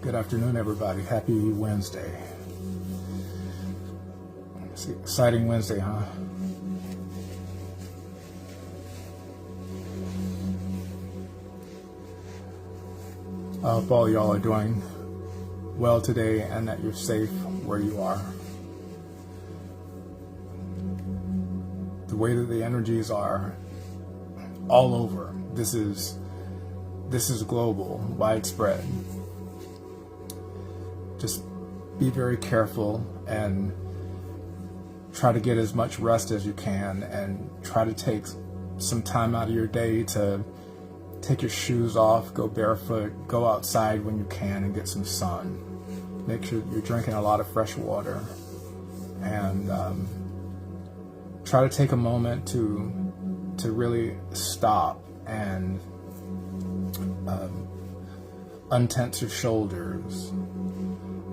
Good afternoon, everybody. Happy Wednesday. It's an exciting Wednesday, huh? I hope all y'all are doing well today and that you're safe where you are. The way that the energies are all over. This is global, widespread. Just be very careful and try to get as much rest as you can, and try to take some time out of your day to take your shoes off, go barefoot, go outside when you can and get some sun. Make sure you're drinking a lot of fresh water, and try to take a moment to really stop and untense your shoulders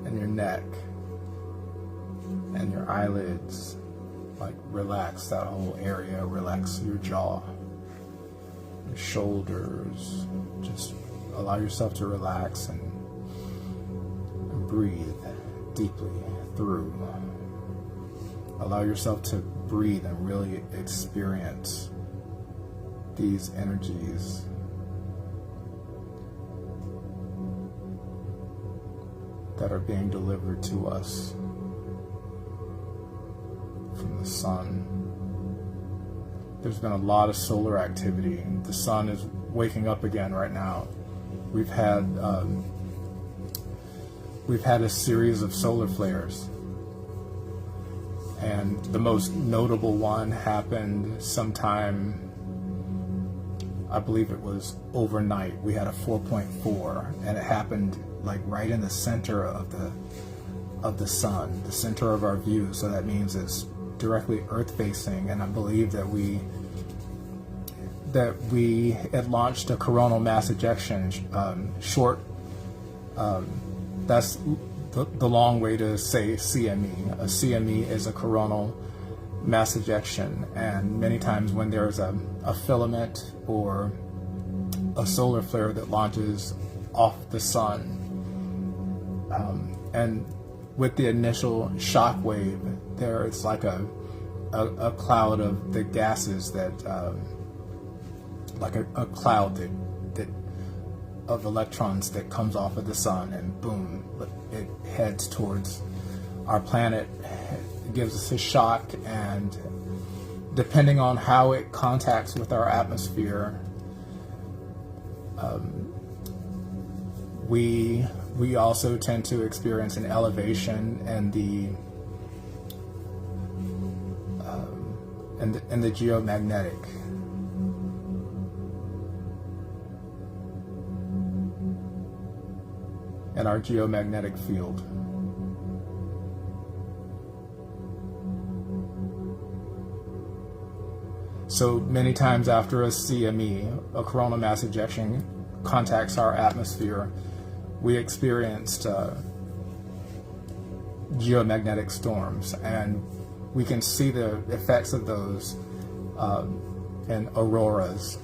and your neck and your eyelids. Like, relax that whole area, relax your jaw, your shoulders. Just allow yourself to relax and breathe deeply through. Allow yourself to breathe and really experience these energies. That are being delivered to us from the sun. There's been a lot of solar activity. The sun is waking up again right now. We've had a series of solar flares, and the most notable one happened sometime, I believe it was overnight. We had a 4.4, and it happened like right in the center of the sun, the center of our view. So that means it's directly earth facing, and I believe that we had launched a coronal mass ejection. That's the long way to say CME. A CME is a coronal mass ejection, and many times when there's a filament or a solar flare that launches off the sun, and with the initial shock wave, there is like a cloud of the gases that, like a cloud that of electrons that comes off of the sun, and boom, it heads towards our planet. It gives us a shock, and depending on how it contacts with our atmosphere, we also tend to experience an elevation in the geomagnetic. In our geomagnetic field. So many times after a CME, a coronal mass ejection, contacts our atmosphere, we experienced geomagnetic storms, and we can see the effects of those in auroras,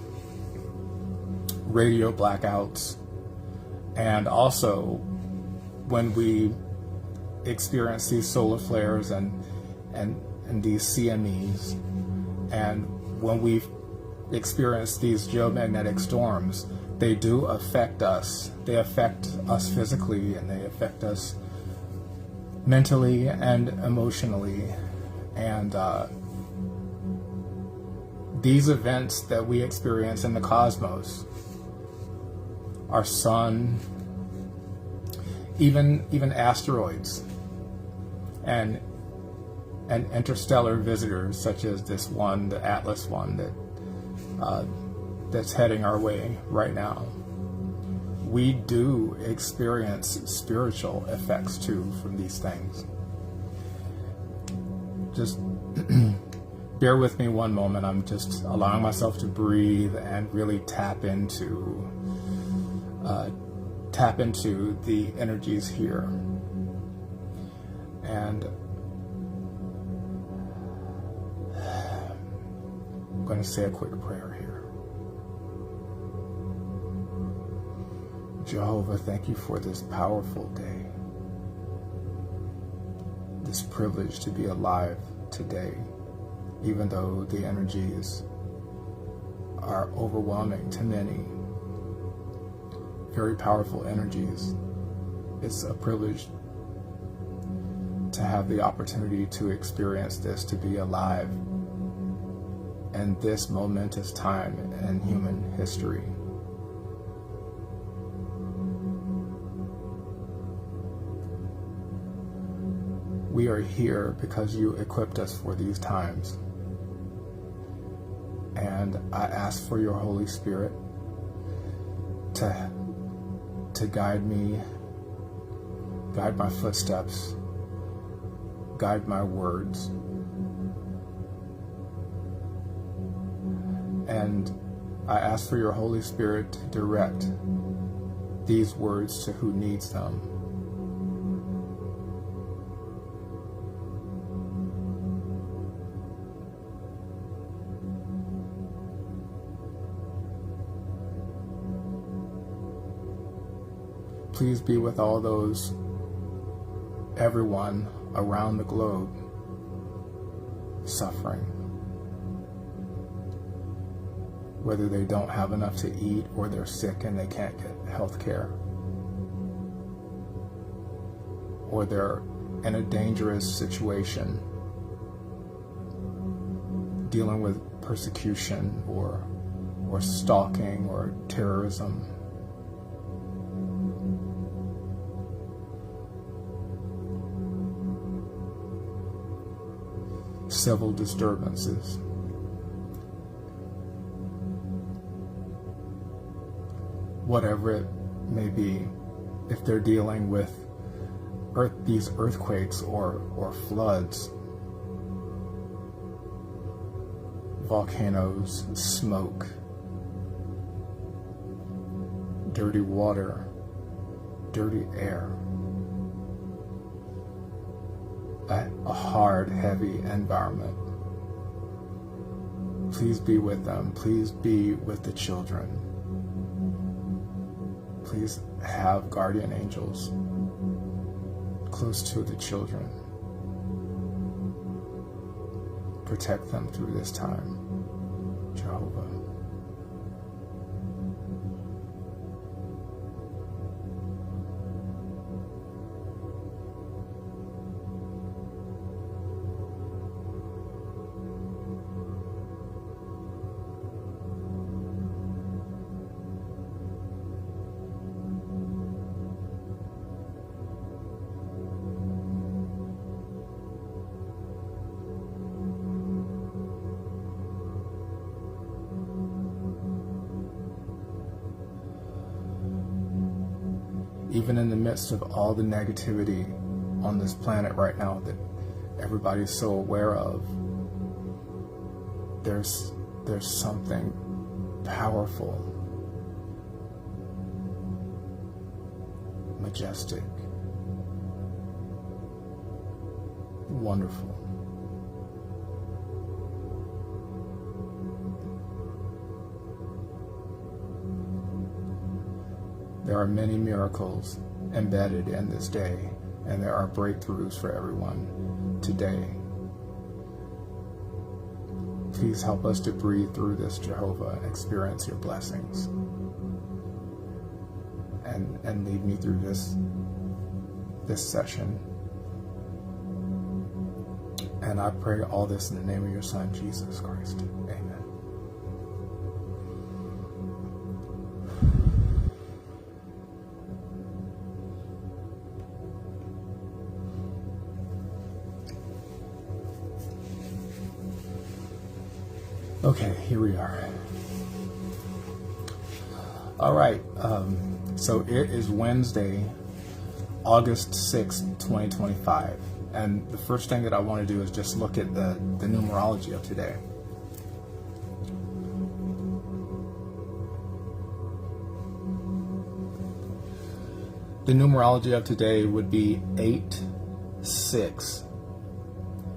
radio blackouts, and also when we experience these solar flares and these CMEs, and when we experience these geomagnetic storms, they do affect us. They affect us physically, and they affect us mentally and emotionally. And these events that we experience in the cosmos, our sun, even asteroids and interstellar visitors, such as this one, the Atlas one, that's heading our way right now. We do experience spiritual effects too from these things. Just bear with me one moment. I'm just allowing myself to breathe and really tap into the energies here. And I'm going to say a quick prayer here. Jehovah, thank you for this powerful day, this privilege to be alive today, even though the energies are overwhelming to many, very powerful energies. It's a privilege to have the opportunity to experience this, to be alive in this momentous time in human history. We are here because you equipped us for these times. And I ask for your Holy Spirit to guide me, guide my footsteps, guide my words. And I ask for your Holy Spirit to direct these words to who needs them. Please be with all those, everyone around the globe suffering, whether they don't have enough to eat or they're sick and they can't get health care, or they're in a dangerous situation dealing with persecution or stalking or terrorism. Civil disturbances. Whatever it may be, if they're dealing with these earthquakes or floods, volcanoes, smoke, dirty water, dirty air, a hard, heavy environment. Please be with them. Please be with the children. Please have guardian angels close to the children. Protect them through this time, Jehovah. Even in the midst of all the negativity on this planet right now that everybody's so aware of, there's something powerful, majestic, wonderful. There are many miracles embedded in this day, and there are breakthroughs for everyone today. Please help us to breathe through this, Jehovah, and experience your blessings. And lead me through this session. And I pray all this in the name of your Son, Jesus Christ. Amen. Okay, here we are. All right, so it is Wednesday, August 6th, 2025. And the first thing that I want to do is just look at the numerology of today. The numerology of today would be 8, 6,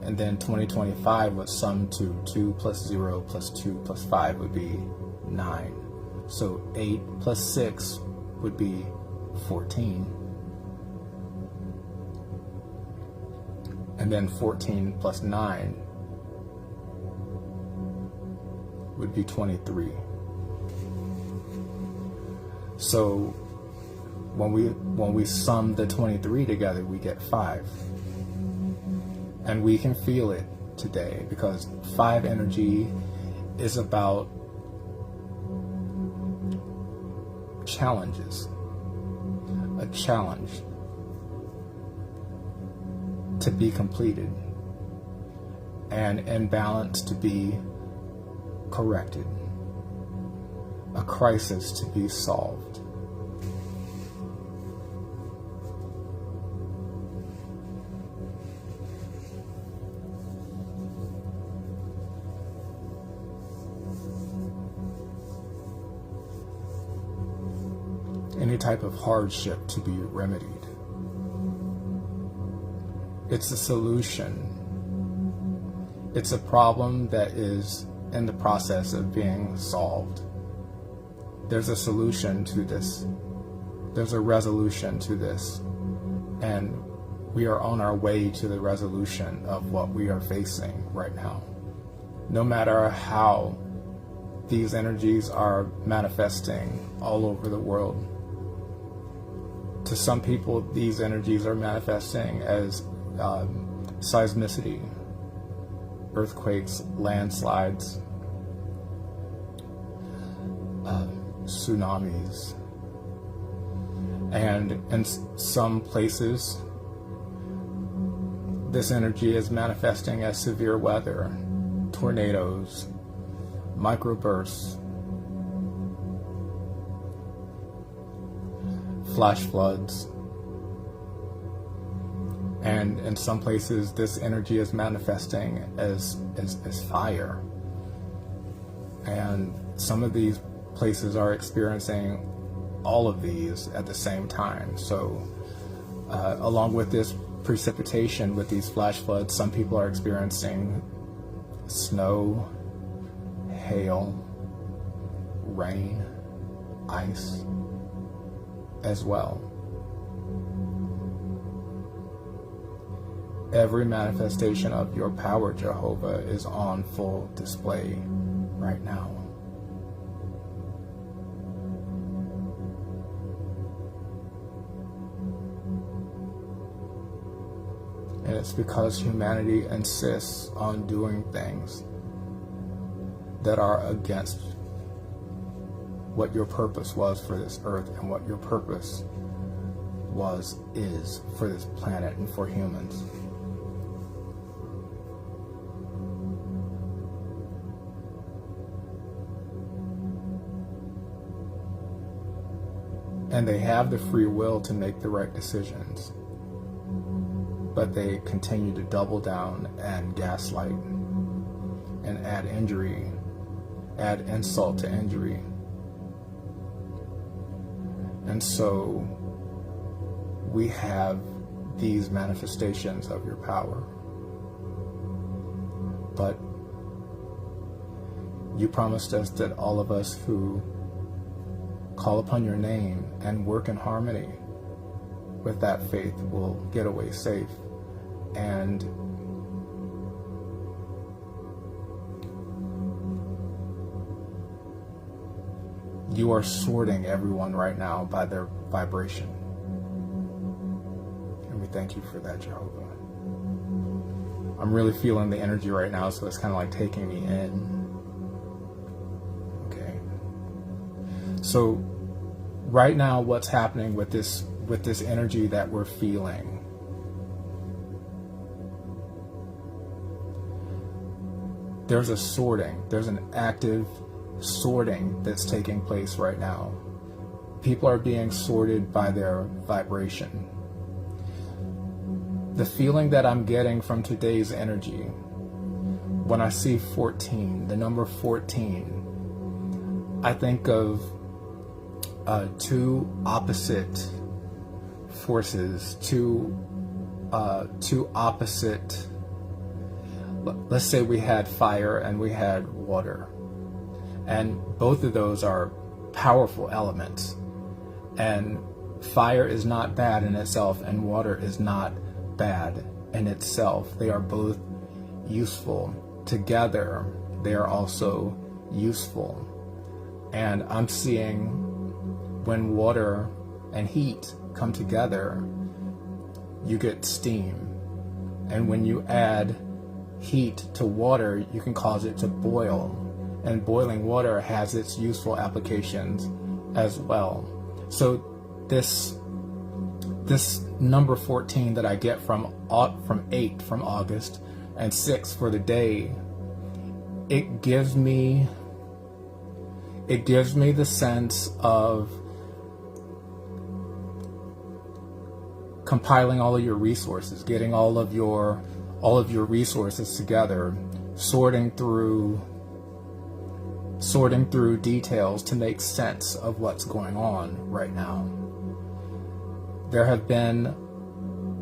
and then 2025 would sum to 2 plus 0 plus 2 plus 5 would be 9. So 8 plus 6 would be 14. And then 14 plus 9 would be 23. So when we sum the 23 together, we get 5. And we can feel it today because 5 energy is about challenges. A challenge to be completed and imbalance to be corrected, a crisis to be solved. Any type of hardship to be remedied. It's a solution. It's a problem that is in the process of being solved. There's a solution to this. There's a resolution to this. And we are on our way to the resolution of what we are facing right now. No matter how these energies are manifesting all over the world. To some people, these energies are manifesting as seismicity, earthquakes, landslides, tsunamis. And in some places, this energy is manifesting as severe weather, tornadoes, microbursts, flash floods. And in some places, this energy is manifesting as fire. And some of these places are experiencing all of these at the same time. So along with this precipitation, with these flash floods, some people are experiencing snow, hail, rain, ice as well. Every manifestation of your power, Jehovah, is on full display right now. And it's because humanity insists on doing things that are against what your purpose was for this earth and what your purpose is for this planet and for humans. And they have the free will to make the right decisions, but they continue to double down and gaslight and add insult to injury. And so we have these manifestations of your power. But you promised us that all of us who call upon your name and work in harmony with that faith will get away safe. And you are sorting everyone right now by their vibration. And we thank you for that, Jehovah. I'm really feeling the energy right now, so it's kind of like taking me in. So right now, what's happening with this energy that we're feeling? There's a sorting. There's an active sorting that's taking place right now. People are being sorted by their vibration. The feeling that I'm getting from today's energy, when I see 14, the number 14, I think of two opposite forces, two opposite, let's say we had fire and we had water, and both of those are powerful elements, and fire is not bad in itself, and water is not bad in itself. They are both useful. Together, they are also useful. And I'm seeing when water and heat come together, you get steam. And when you add heat to water, you can cause it to boil. And boiling water has its useful applications as well. So this number 14 that I get from 8 from August and 6 for the day, it gives me the sense of compiling all of your resources, getting all of your resources together, sorting through details to make sense of what's going on right now. There have been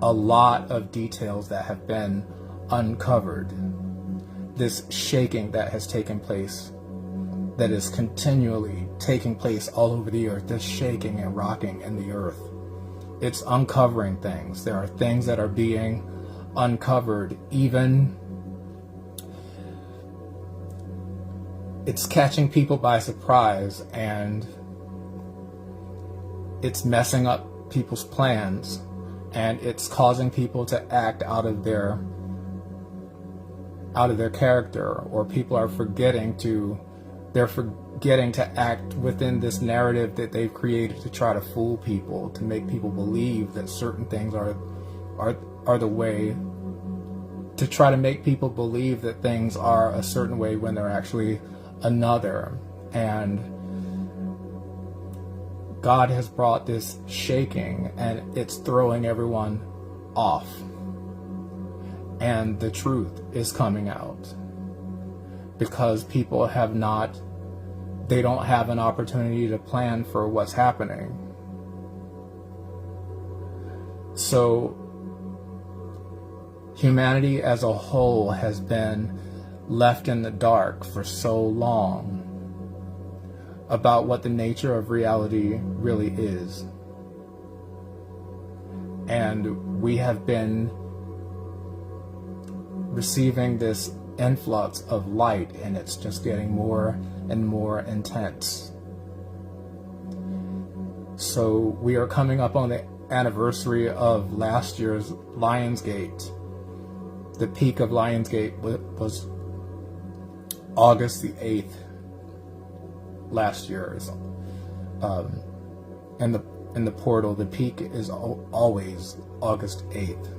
a lot of details that have been uncovered. This shaking that has taken place, that is continually taking place all over the earth, this shaking and rocking in the earth, it's uncovering things. There are things that are being uncovered. Even it's catching people by surprise, and it's messing up people's plans, and it's causing people to act out of their character, or people are forgetting to act within this narrative that they've created to try to fool people, to make people believe that certain things are the way, to try to make people believe that things are a certain way when they're actually another. And God has brought this shaking, and it's throwing everyone off. And the truth is coming out because people they don't have an opportunity to plan for what's happening. So humanity as a whole has been left in the dark for so long about what the nature of reality really is. And we have been receiving this influx of light, and it's just getting more and more intense. So we are coming up on the anniversary of last year's Lionsgate. The peak of Lionsgate was August the 8th last year. In the portal, the peak is always August 8th.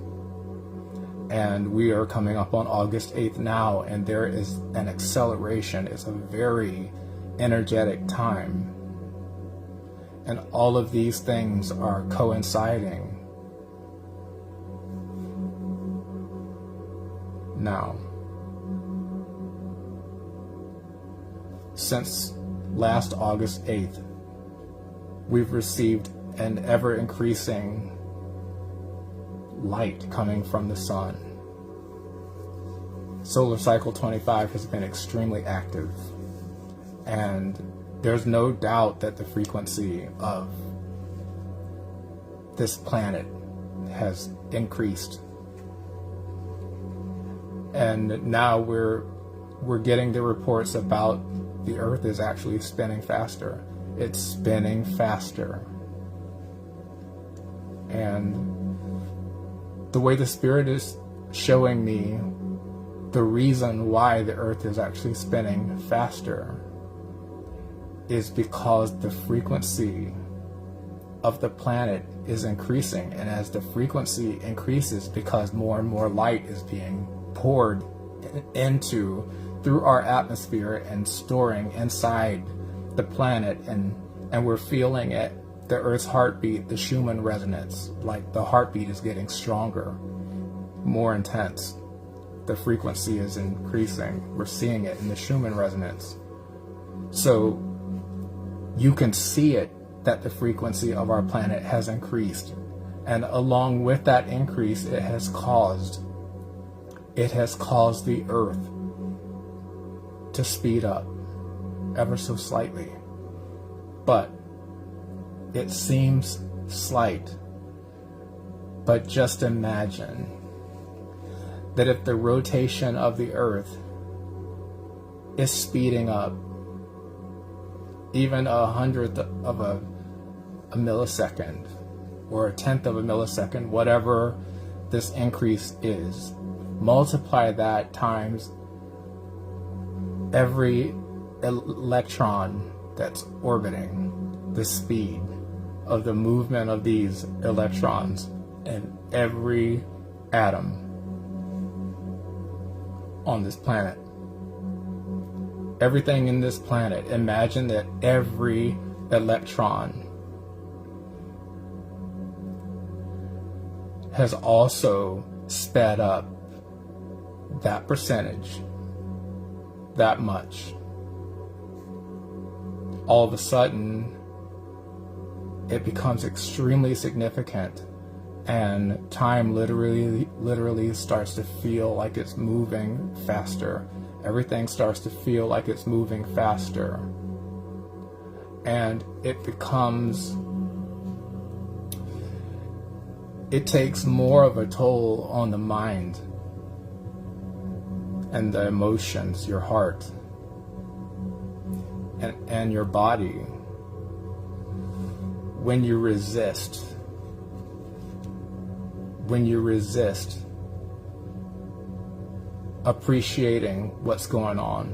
And we are coming up on August 8th now, and there is an acceleration. It's a very energetic time. And all of these things are coinciding now. Since last August 8th, we've received an ever-increasing light coming from the sun. Solar cycle 25 has been extremely active, and there's no doubt that the frequency of this planet has increased. And now we're getting the reports about the Earth is actually spinning faster. It's spinning faster. And the way the Spirit is showing me the reason why the Earth is actually spinning faster is because the frequency of the planet is increasing. And as the frequency increases, because more and more light is being poured through our atmosphere and storing inside the planet, and we're feeling it, the Earth's heartbeat, the Schumann resonance, like the heartbeat is getting stronger, more intense. The frequency is increasing. We're seeing it in the Schumann resonance. So you can see it, that the frequency of our planet has increased. And along with that increase, it has caused the Earth to speed up ever so slightly. But it seems slight. But just imagine that if the rotation of the Earth is speeding up even 1/100th of a millisecond or 1/10 of a millisecond, whatever this increase is, multiply that times every electron that's orbiting, the speed of the movement of these electrons in every atom on this planet. Everything in this planet, imagine that every electron has also sped up that percentage, that much. All of a sudden, it becomes extremely significant, and time literally starts to feel like it's moving faster. Everything starts to feel like it's moving faster. And it takes more of a toll on the mind and the emotions, your heart, and your body when you resist appreciating what's going on,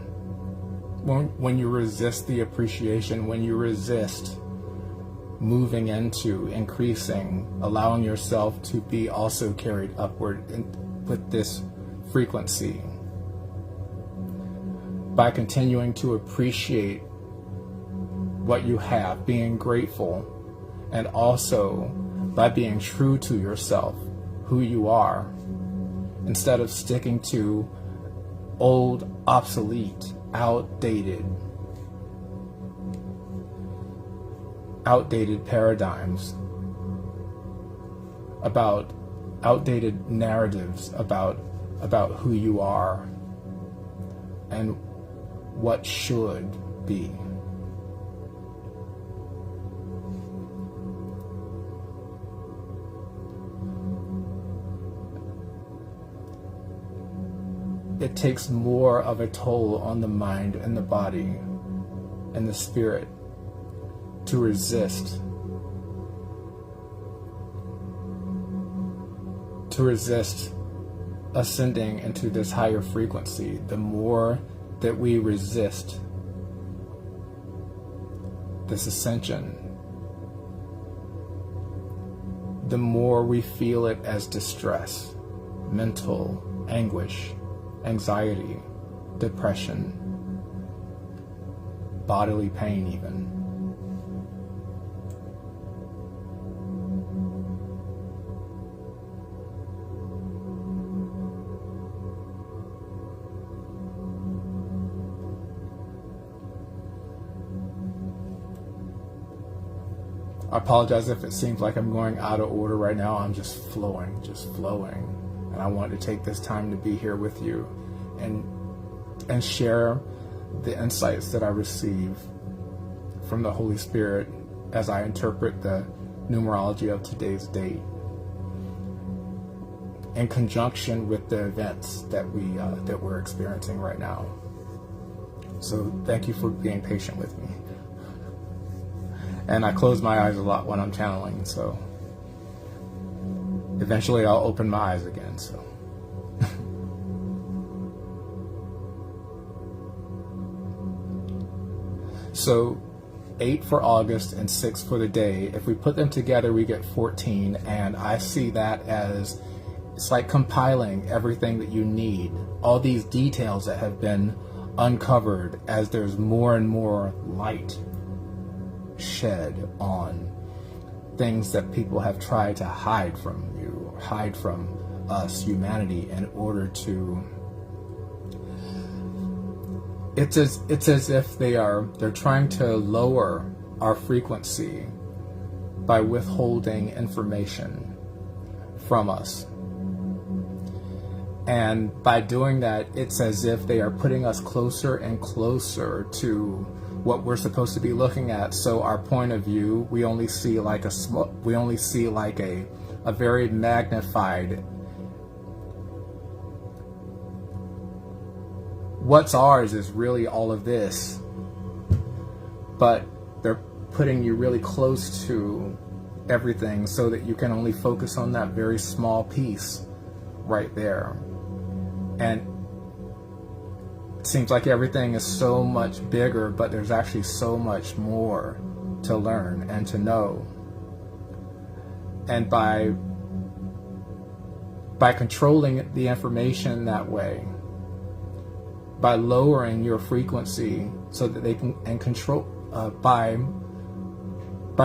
when you resist the appreciation, when you resist moving into increasing, allowing yourself to be also carried upward with this frequency, by continuing to appreciate what you have, being grateful, and also by being true to yourself, who you are, instead of sticking to old, obsolete, outdated paradigms, about outdated narratives about who you are and what should be. It takes more of a toll on the mind and the body and the spirit to resist ascending into this higher frequency. The more that we resist this ascension, the more we feel it as distress, mental anguish, anxiety, depression, bodily pain even. I apologize if it seems like I'm going out of order right now. I'm just flowing. And I want to take this time to be here with you and share the insights that I receive from the Holy Spirit as I interpret the numerology of today's date in conjunction with the events that we're experiencing right now. So thank you for being patient with me. And I close my eyes a lot when I'm channeling, so eventually I'll open my eyes again. So 8 for August and 6 for the day. If we put them together, we get 14, and I see that as it's like compiling everything that you need, all these details that have been uncovered as there's more and more light shed on things that people have tried to hide from you, or hide from us, humanity, in order to. It's as if they're trying to lower our frequency by withholding information from us. And by doing that, it's as if they are putting us closer and closer to what we're supposed to be looking at. So our point of view, we only see like a very magnified. What's ours is really all of this, but they're putting you really close to everything so that you can only focus on that very small piece right there. And it seems like everything is so much bigger, but there's actually so much more to learn and to know. And by controlling the information that way, by lowering your frequency so that they can control, by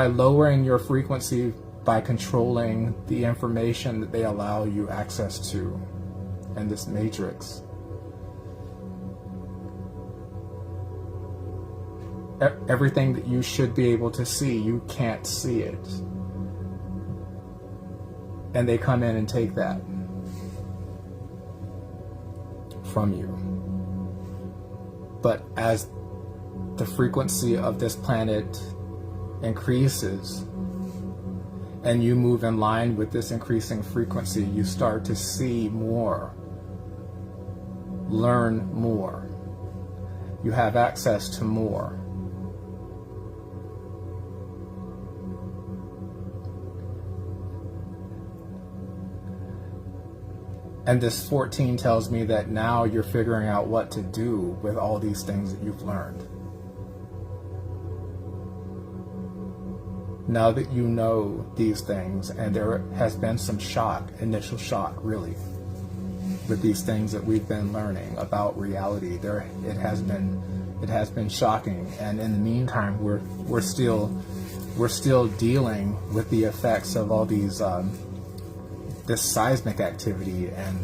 lowering your frequency, by controlling the information that they allow you access to in this matrix. Everything that you should be able to see, you can't see it. And they come in and take that from you. But as the frequency of this planet increases and you move in line with this increasing frequency, you start to see more, learn more. You have access to more. And this 14 tells me that now you're figuring out what to do with all these things that you've learned. Now that you know these things, and there has been some shock, initial shock really, with these things that we've been learning about reality. It has been shocking, and in the meantime, we're still dealing with the effects of all these this seismic activity and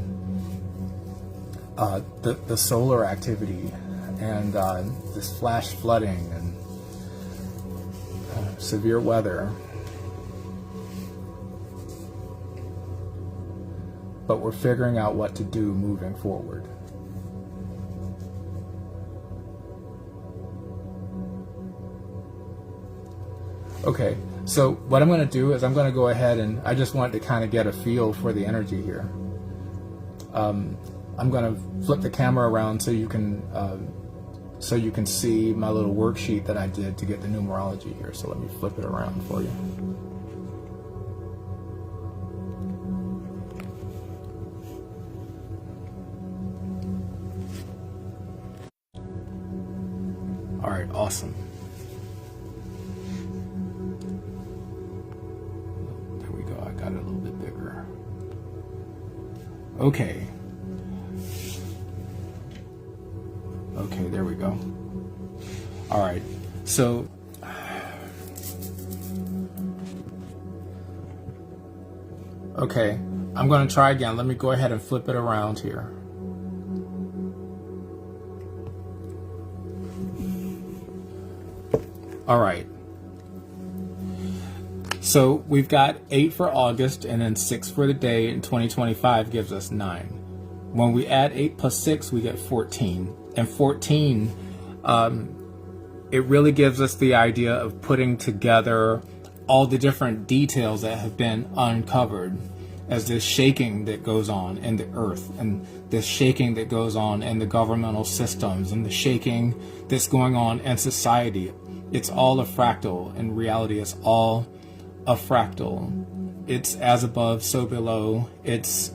the solar activity and this flash flooding and severe weather. But we're figuring out what to do moving forward. Okay, so what I'm going to do is I'm going to go ahead and I just wanted to kind of get a feel for the energy here. I'm going to flip the camera around so you can see my little worksheet that I did to get the numerology here. So let me flip it around for you. All right, awesome. There we go. I got it a little bit bigger. Okay. Okay, there we go. All right. So okay, I'm going to try again. Let me go ahead and flip it around here. All right. So we've got 8 for August and then 6 for the day, and 2025 gives us 9. When we add 8 plus 6, we get 14. And 14, it really gives us the idea of putting together all the different details that have been uncovered as this shaking that goes on in the earth, and this shaking that goes on in the governmental systems, and the shaking that's going on in society. It's all a fractal. In reality, it's all a fractal. It's as above, so below. It's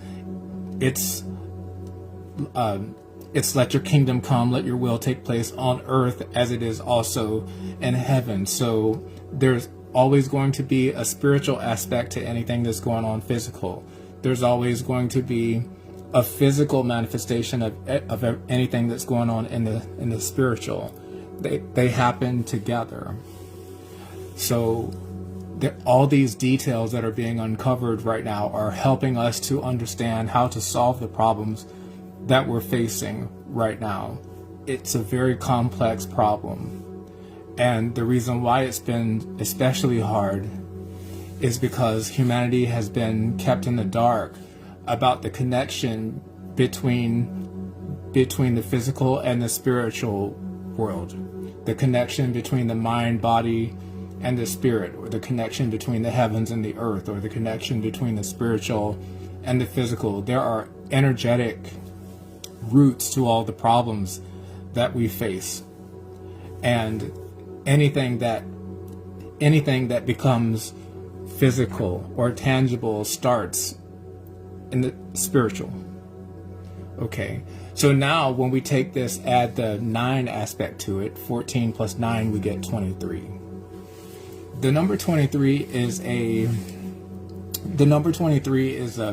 let your kingdom come, let your will take place on earth as it is also in heaven. So there's always going to be a spiritual aspect to anything that's going on physical. There's always going to be a physical manifestation of anything that's going on in the spiritual. They happen together. So all these details that are being uncovered right now are helping us to understand how to solve the problems that we're facing right now. It's a very complex problem. And the reason why it's been especially hard is because humanity has been kept in the dark about the connection between the physical and the spiritual world, the connection between the mind, body, and the spirit, or the connection between the heavens and the earth, or the connection between the spiritual and the physical. There are energetic roots to all the problems that we face. And anything that becomes physical or tangible starts in the spiritual. Okay, so now when we take this, add the 9 aspect to it, 14 plus 9, we get 23. The number 23 is a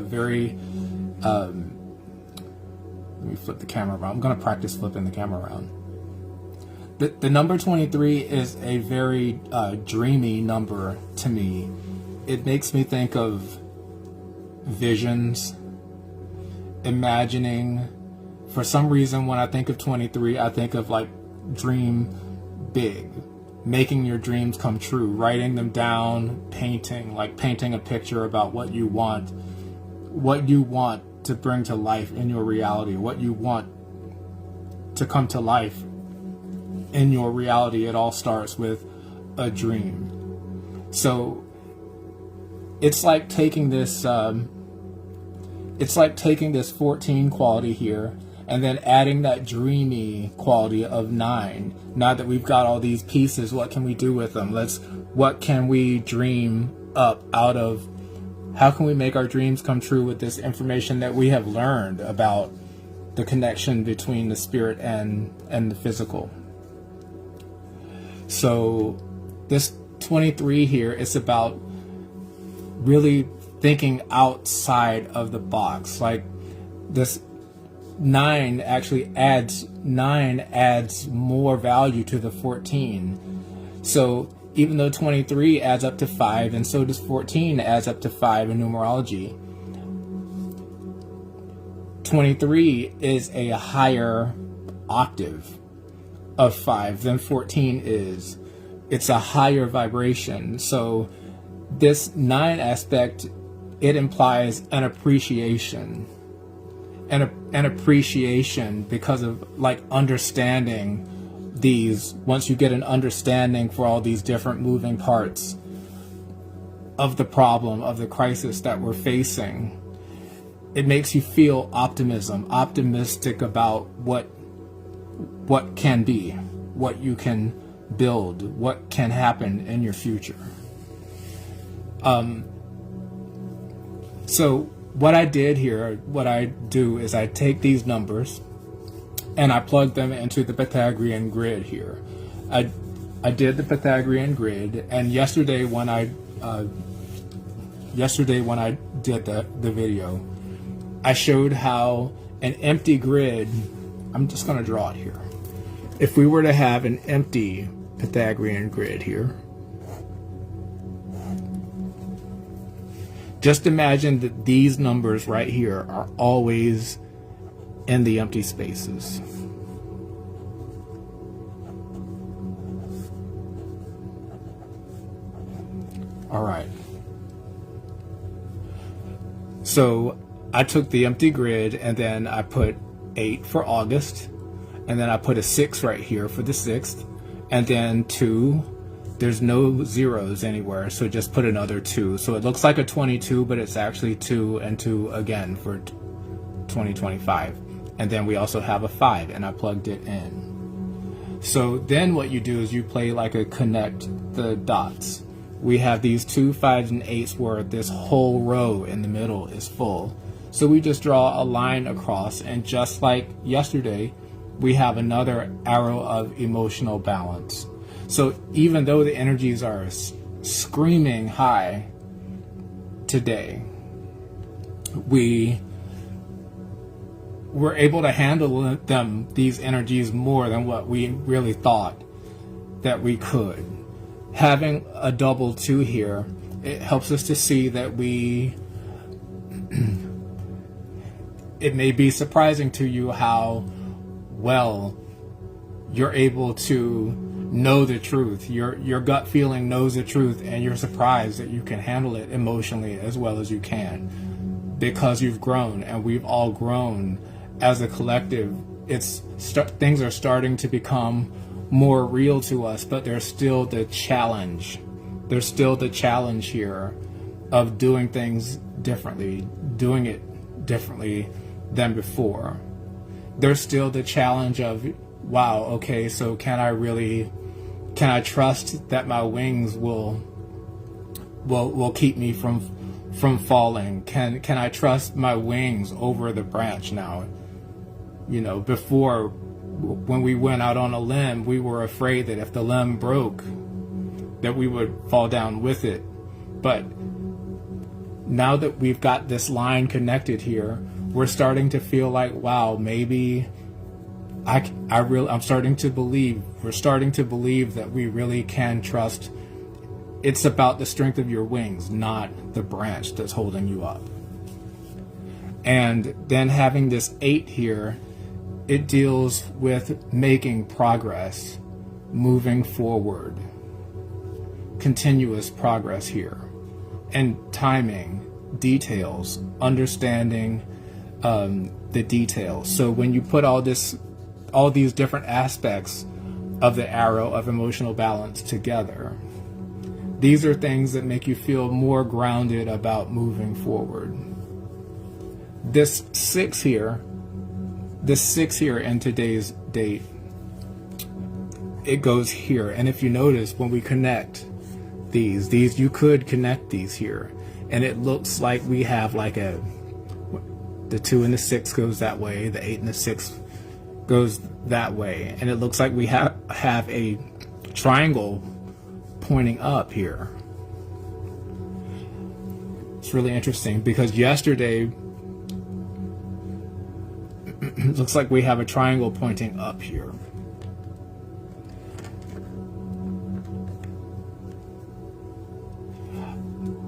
very, let me flip the camera around. I'm going to practice flipping the camera around. The number 23 is a very dreamy number to me. It makes me think of visions, imagining. For some reason, when I think of 23, I think of like dream big, making your dreams come true, writing them down, painting a picture about what you want to bring to life in your reality, what you want to come to life in your reality. It all starts with a dream. So it's like taking this 14 quality here and then adding that dreamy quality of 9. Now that we've got all these pieces, what can we do with them? What can we dream up out of? How can we make our dreams come true with this information that we have learned about the connection between the spirit and the physical? So this 23 here is about really thinking outside of the box. Like this 9 actually adds more value to the 14. So even though 23 adds up to 5, and so does 14 adds up to 5 in numerology, 23 is a higher octave of 5 than 14 is. It's a higher vibration. So this 9 aspect, it implies an appreciation. An appreciation because of like understanding these. Once you get an understanding for all these different moving parts of the problem, of the crisis that we're facing, it makes you feel optimistic about what can be, what you can build, what can happen in your future. So what I do is I take these numbers and I plug them into the Pythagorean grid here. I did the Pythagorean grid, and yesterday when I did the video, I showed how an empty grid, I'm just going to draw it here. If we were to have an empty Pythagorean grid here, just imagine that these numbers right here are always in the empty spaces. All right. So I took the empty grid and then I put 8 for August, and then I put a 6 right here for the 6th, and then 2. There's no zeros anywhere, so just put another 2. So it looks like a 22, but it's actually 2 and 2 again for 2025. And then we also have a 5, and I plugged it in. So then what you do is you play like a connect the dots. We have these 2, 5s, and 8s where this whole row in the middle is full. So we just draw a line across, and just like yesterday, we have another arrow of emotional balance. So even though the energies are screaming high today, we were able to handle these energies more than what we really thought that we could. Having a double 2 here, it helps us to see that it may be surprising to you how well you're able to know the truth. Your gut feeling knows the truth, and you're surprised that you can handle it emotionally as well as you can, because you've grown, and we've all grown as a collective. Things are starting to become more real to us, but there's still the challenge. There's still the challenge here of doing things differently, doing it differently than before. There's still the challenge of, wow, okay, so can I trust that my wings will keep me from falling? Can I trust my wings over the branch now? You know, before, when we went out on a limb, we were afraid that if the limb broke, that we would fall down with it. But now that we've got this line connected here, we're starting to feel like, wow, maybe I'm starting to believe, we're starting to believe that we really can trust. It's about the strength of your wings, not the branch that's holding you up. And then having this 8 here, it deals with making progress, moving forward, continuous progress here, and timing, details, understanding the details. So when you put all these different aspects of the arrow of emotional balance together, these are things that make you feel more grounded about moving forward. This 6 here in today's date, it goes here. And if you notice, when we connect these, you could connect these here, and it looks like we have like the 2 and the 6 goes that way, the 8 and the 6 goes that way, and it looks like we have a triangle pointing up here. It's really interesting because yesterday it looks like we have a triangle pointing up here.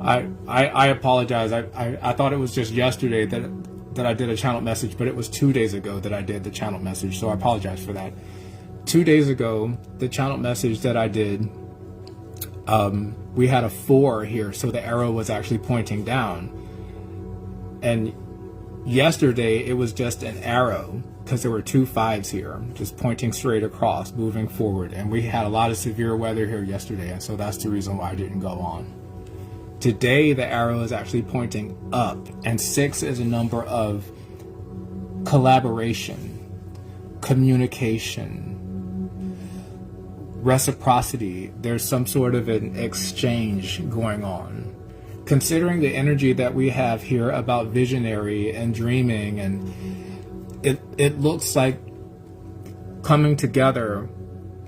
I apologize. I thought it was just yesterday that I did a channel message, but it was 2 days ago that I did the channel message, so I apologize for that. 2 days ago, the channel message that I did, we had a 4 here, so the arrow was actually pointing down. And yesterday, it was just an arrow, because there were 2 5s here, just pointing straight across, moving forward. And we had a lot of severe weather here yesterday, and so that's the reason why I didn't go on. Today, the arrow is actually pointing up, and 6 is a number of collaboration, communication, reciprocity. There's some sort of an exchange going on. Considering the energy that we have here about visionary and dreaming, and it looks like coming together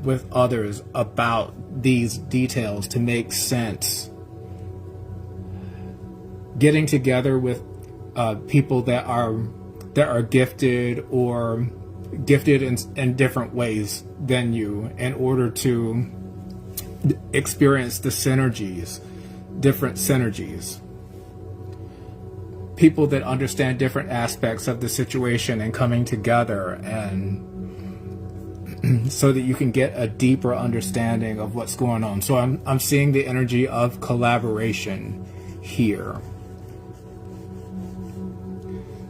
with others about these details to make sense. Getting together with people that are gifted or gifted in different ways than you, in order to experience the synergies, different synergies. People that understand different aspects of the situation and coming together, and so that you can get a deeper understanding of what's going on. So I'm seeing the energy of collaboration here.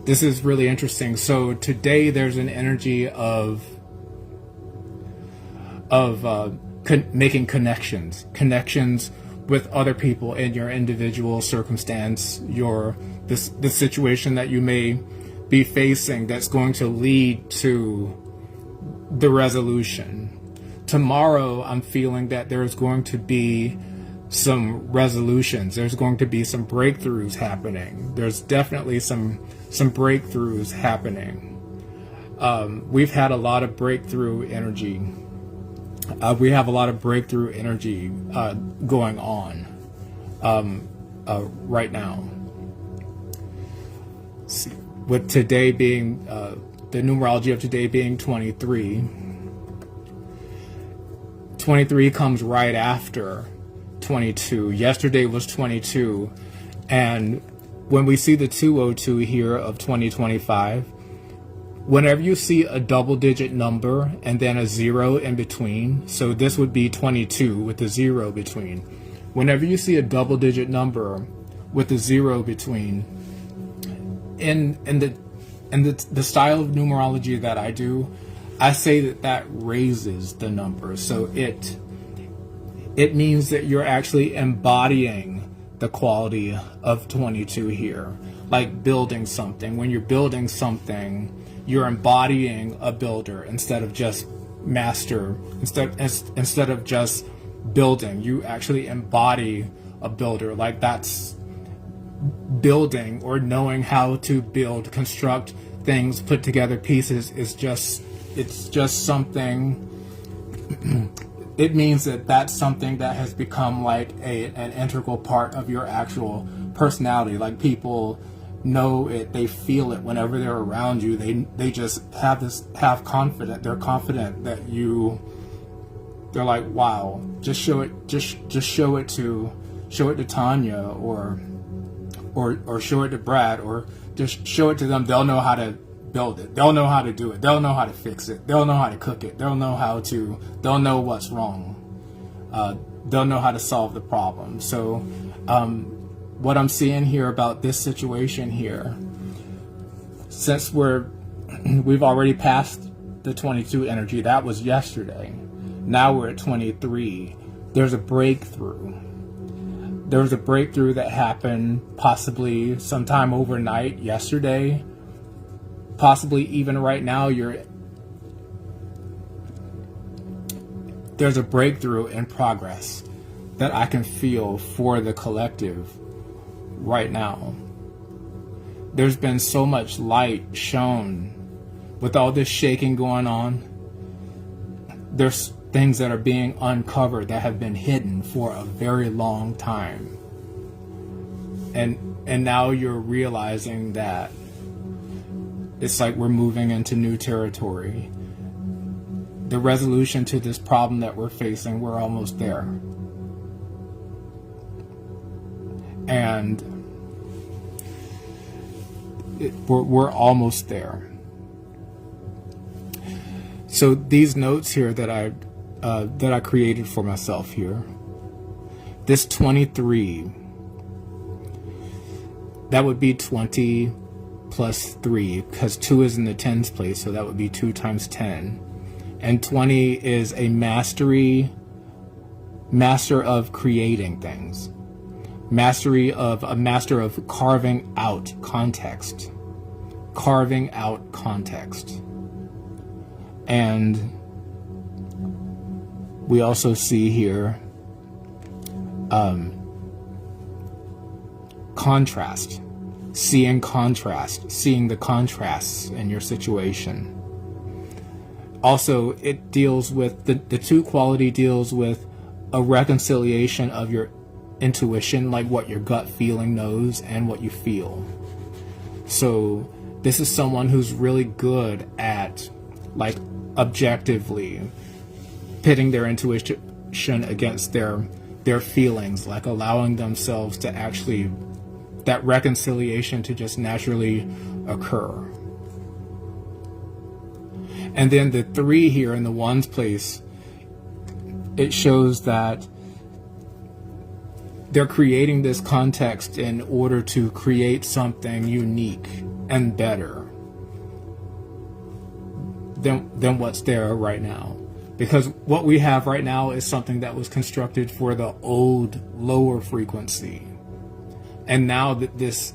This is really interesting. So today there's an energy of making connections with other people in your individual circumstance, the situation that you may be facing, that's going to lead to the resolution. Tomorrow, I'm feeling that there's going to be some resolutions. There's going to be some breakthroughs happening. There's definitely some breakthroughs happening. We've had a lot of breakthrough energy. We have a lot of breakthrough energy going on right now. See, with today being the numerology of today being 23. 23 comes right after 22. Yesterday was 22, and when we see the 202 here of 2025, whenever you see a double-digit number and then a 0 in between, so this would be 22 with a 0 between. Whenever you see a double-digit number with a 0 between, in the style of numerology that I do, I say that raises the number. So it means that you're actually embodying the quality of 22 here, like building something. When you're building something, you're embodying a builder instead of just master. Instead of just building, you actually embody a builder. Like that's building, or knowing how to build, construct things, put together pieces is just, it's just something. It means that that's something that has become like an integral part of your actual personality. Like people know it, they feel it whenever they're around you. They just have confident. They're confident that they're like, wow, just show it to Tanya or show it to Brad, or just show it to them. They'll know how to build it. They'll know how to do it. They'll know how to fix it. They'll know how to cook it. They'll know what's wrong. They'll know how to solve the problem. So what I'm seeing here about this situation here, since we've already passed the 22 energy, that was yesterday. Now we're at 23. There's a breakthrough. There was a breakthrough that happened possibly sometime overnight yesterday. Possibly even right now, there's a breakthrough in progress that I can feel for the collective right now. There's been so much light shown with all this shaking going on. There's things that are being uncovered that have been hidden for a very long time. And now you're realizing that it's like we're moving into new territory. The resolution to this problem that we're facing, we're almost there. And we're almost there. So these notes here that I created for myself here, this 23, that would be 20 plus 3, because 2 is in the tens place, so that would be 2 times 10. And 20 is a master of creating things. A master of carving out context. Carving out context. And we also see here contrast. Seeing the contrasts in your situation. Also, it deals with, the 2 quality deals with a reconciliation of your intuition, like what your gut feeling knows and what you feel. So this is someone who's really good at, like, objectively pitting their intuition against their feelings, like allowing themselves to actually, that reconciliation to just naturally occur. And then the 3 here in the ones place, it shows that they're creating this context in order to create something unique and better than what's there right now. Because what we have right now is something that was constructed for the old lower frequency. And now that this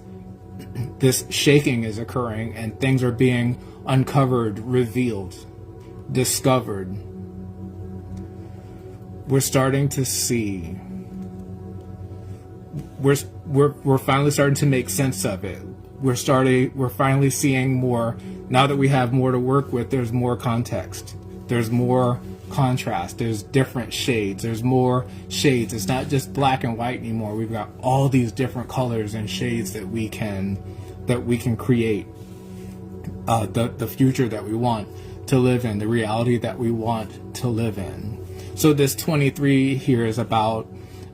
shaking is occurring and things are being uncovered, revealed, discovered, we're starting to see, we're finally starting to make sense of it. We're finally seeing more. Now that we have more to work with, there's more context. There's more contrast. There's different shades. There's more shades. It's not just black and white anymore. We've got all these different colors and shades that we can create the future that we want to live in, the reality that we want to live in. So this 23 here is about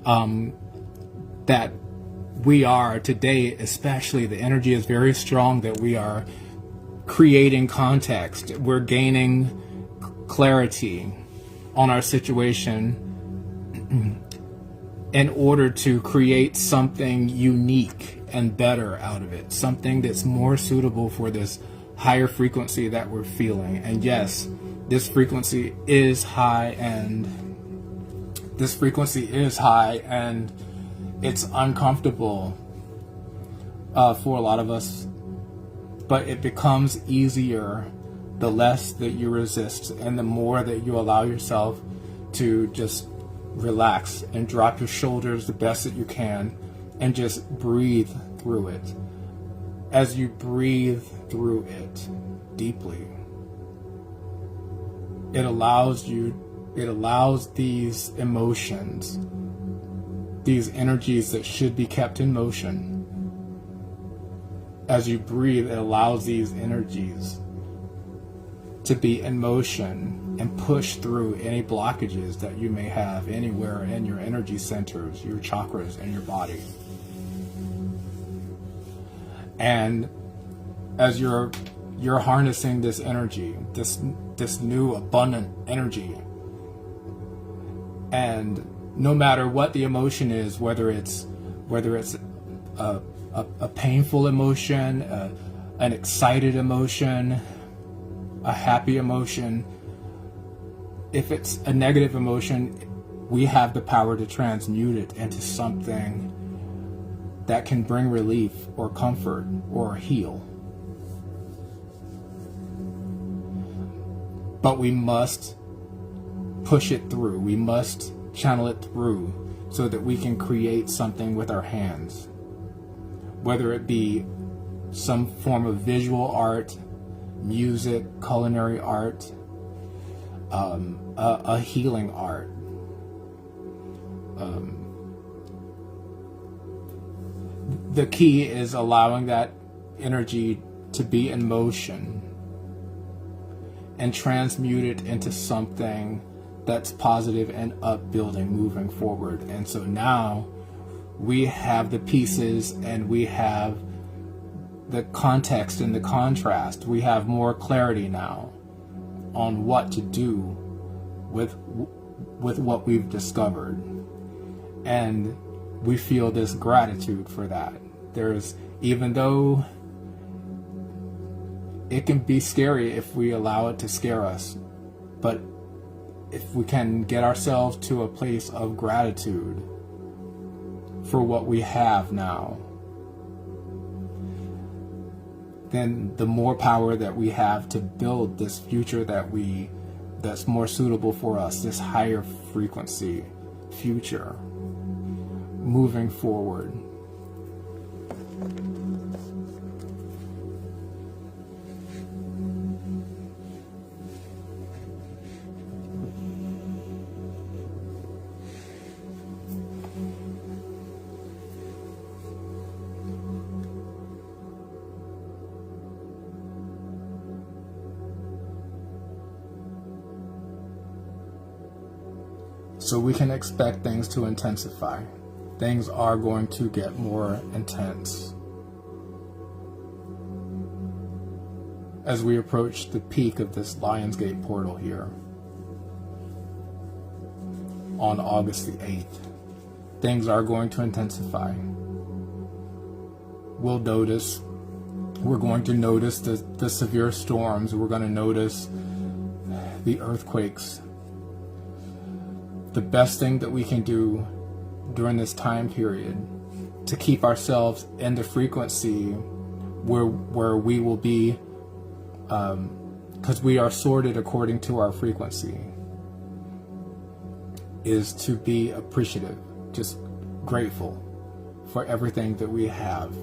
that we are today, especially the energy is very strong, that we are creating context. We're gaining clarity on our situation in order to create something unique and better out of it, something that's more suitable for this higher frequency that we're feeling. And yes, this frequency is high, and it's uncomfortable for a lot of us, but it becomes easier the less that you resist and the more that you allow yourself to just relax and drop your shoulders the best that you can and just breathe through it. As you breathe through it deeply, it allows these emotions, these energies that should be kept in motion. As you breathe, it allows these energies to be in motion and push through any blockages that you may have anywhere in your energy centers, your chakras, and your body. And as you're harnessing this energy, this new abundant energy, and no matter what the emotion is, whether it's a painful emotion, an excited emotion, a happy emotion, if it's a negative emotion, we have the power to transmute it into something that can bring relief or comfort or heal. But we must push it through. We must channel it through so that we can create something with our hands. Whether it be some form of visual art, music, culinary art, a healing art. The key is allowing that energy to be in motion and transmute it into something that's positive and upbuilding moving forward. And so now we have the pieces and we have the context and the contrast. We have more clarity now on what to do with what we've discovered. And we feel this gratitude for that. Even though it can be scary if we allow it to scare us, but if we can get ourselves to a place of gratitude for what we have now, then the more power that we have to build this future that's more suitable for us, this higher frequency future moving forward. So we can expect things to intensify. Things are going to get more intense as we approach the peak of this Lionsgate portal here on August the 8th. Things are going to intensify. We're going to notice the severe storms. We're going to notice the earthquakes. The best thing that we can do during this time period to keep ourselves in the frequency where we will be, because we are sorted according to our frequency, is to be appreciative, just grateful for everything that we have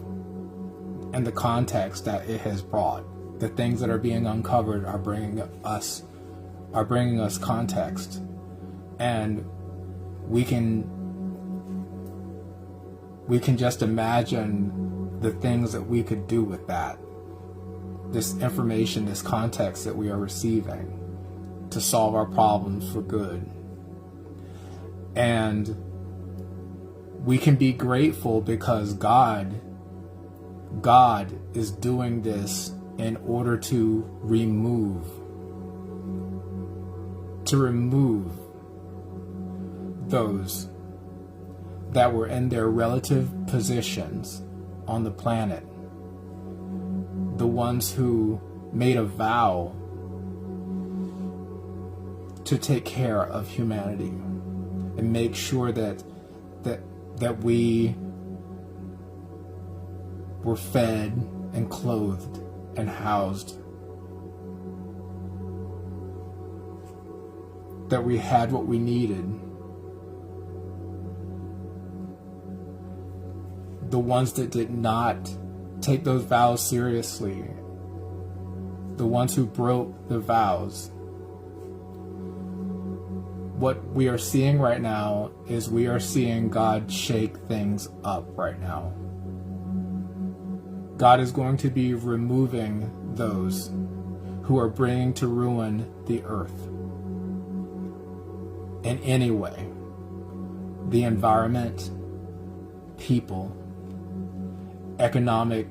and the context that it has brought. The things that are being uncovered are bringing us context, and we can just imagine the things that we could do with that, this information, this context that we are receiving to solve our problems for good. And we can be grateful because God is doing this in order to remove those that were in their relative positions on the planet, the ones who made a vow to take care of humanity and make sure that we were fed and clothed and housed, that we had what we needed. The ones that did not take those vows seriously, the ones who broke the vows, what we are seeing right now is we are seeing God shake things up right now. God is going to be removing those who are bringing to ruin the earth in any way. The environment, people, economic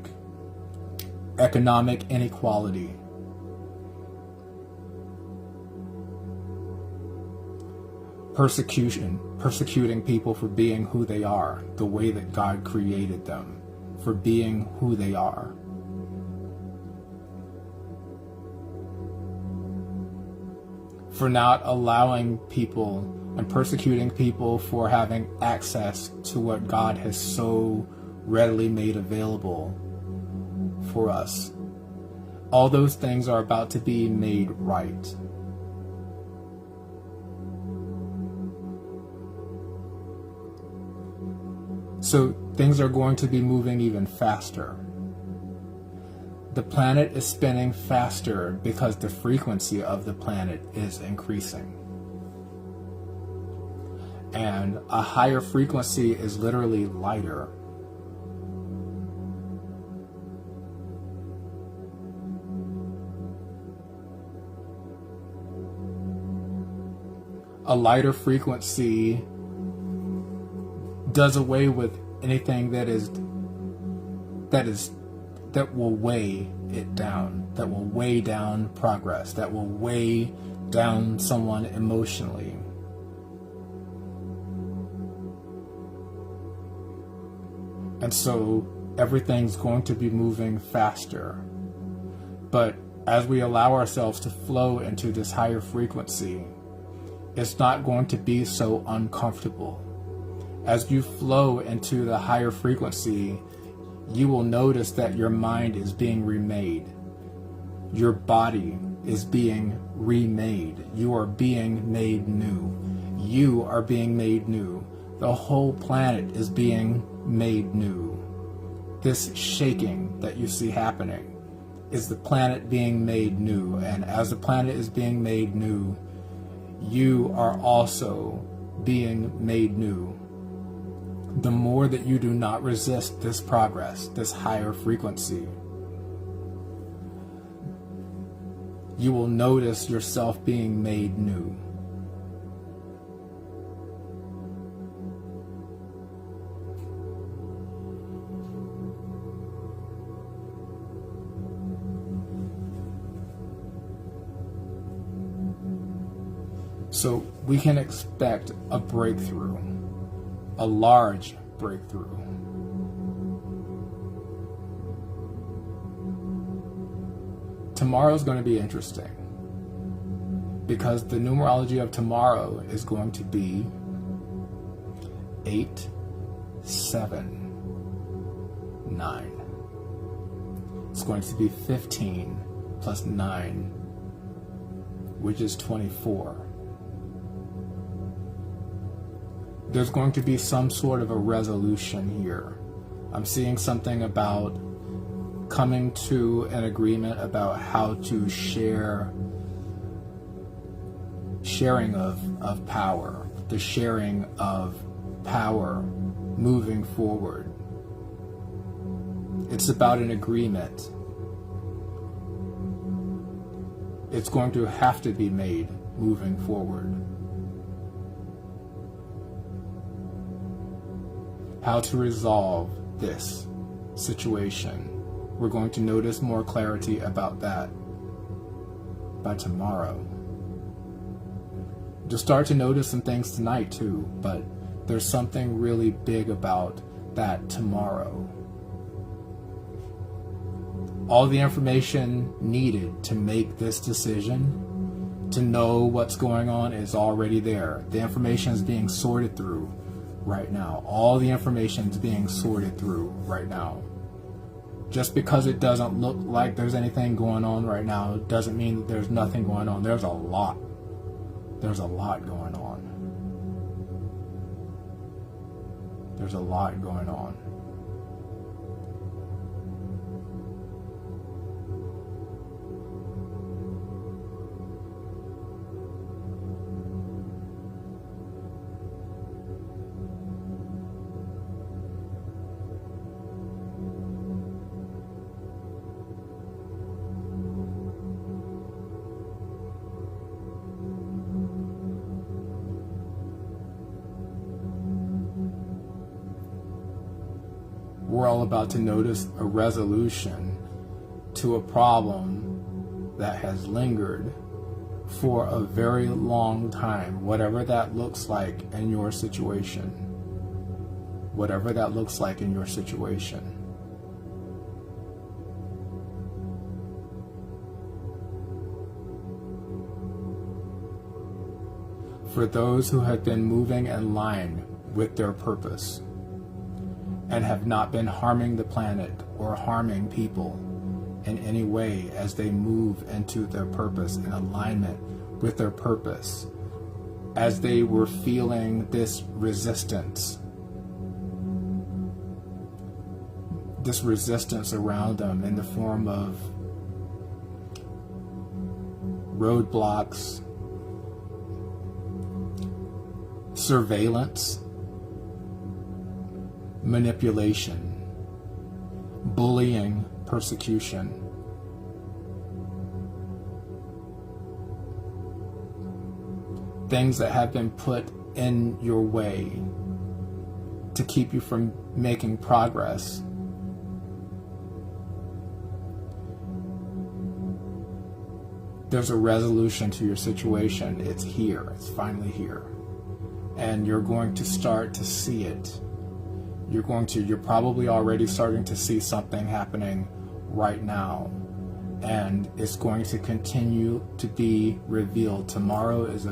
inequality, persecuting people for being who they are, the way that God created them, for being who they are. For not allowing people and persecuting people for having access to what God has so readily made available for us. All those things are about to be made right. So things are going to be moving even faster. The planet is spinning faster because the frequency of the planet is increasing. And a higher frequency is literally lighter. A lighter frequency does away with anything that will weigh it down, that will weigh down progress, that will weigh down someone emotionally. And so everything's going to be moving faster. But as we allow ourselves to flow into this higher frequency, it's not going to be so uncomfortable. As you flow into the higher frequency, you will notice that your mind is being remade. Your body is being remade. You are being made new. You are being made new. The whole planet is being made new. This shaking that you see happening is the planet being made new. And as the planet is being made new, you are also being made new. The more that you do not resist this progress, this higher frequency, you will notice yourself being made new. So we can expect a breakthrough. A large breakthrough. Tomorrow's going to be interesting because the numerology of tomorrow is going to be 8, 7, 9. It's going to be 15 plus 9, which is 24. There's going to be some sort of a resolution here. I'm seeing something about coming to an agreement about how to sharing of power, the sharing of power moving forward. It's about an agreement. It's going to have to be made moving forward. How to resolve this situation. We're going to notice more clarity about that by tomorrow. You'll start to notice some things tonight too, but there's something really big about that tomorrow. All the information needed to make this decision to know what's going on is already there. The information is being sorted through right now. All the information is being sorted through right now. Just because it doesn't look like there's anything going on right now doesn't mean that there's nothing going on. There's a lot. There's a lot going on. There's a lot going on. We're all about to notice a resolution to a problem that has lingered for a very long time, whatever that looks like in your situation. Whatever that looks like in your situation. For those who have been moving in line with their purpose, and have not been harming the planet or harming people in any way as they move into their purpose, in alignment with their purpose, as they were feeling this resistance around them in the form of roadblocks, surveillance, manipulation, bullying, persecution. Things that have been put in your way to keep you from making progress. There's a resolution to your situation. It's here. It's finally here. And you're going to start to see it. You're probably already starting to see something happening right now, and it's going to continue to be revealed. Tomorrow is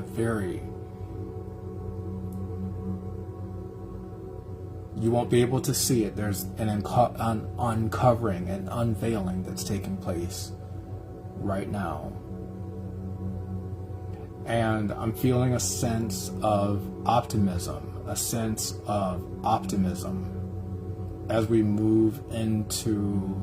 you won't be able to see it. There's an uncovering and unveiling that's taking place right now. And I'm feeling a sense of optimism as we move into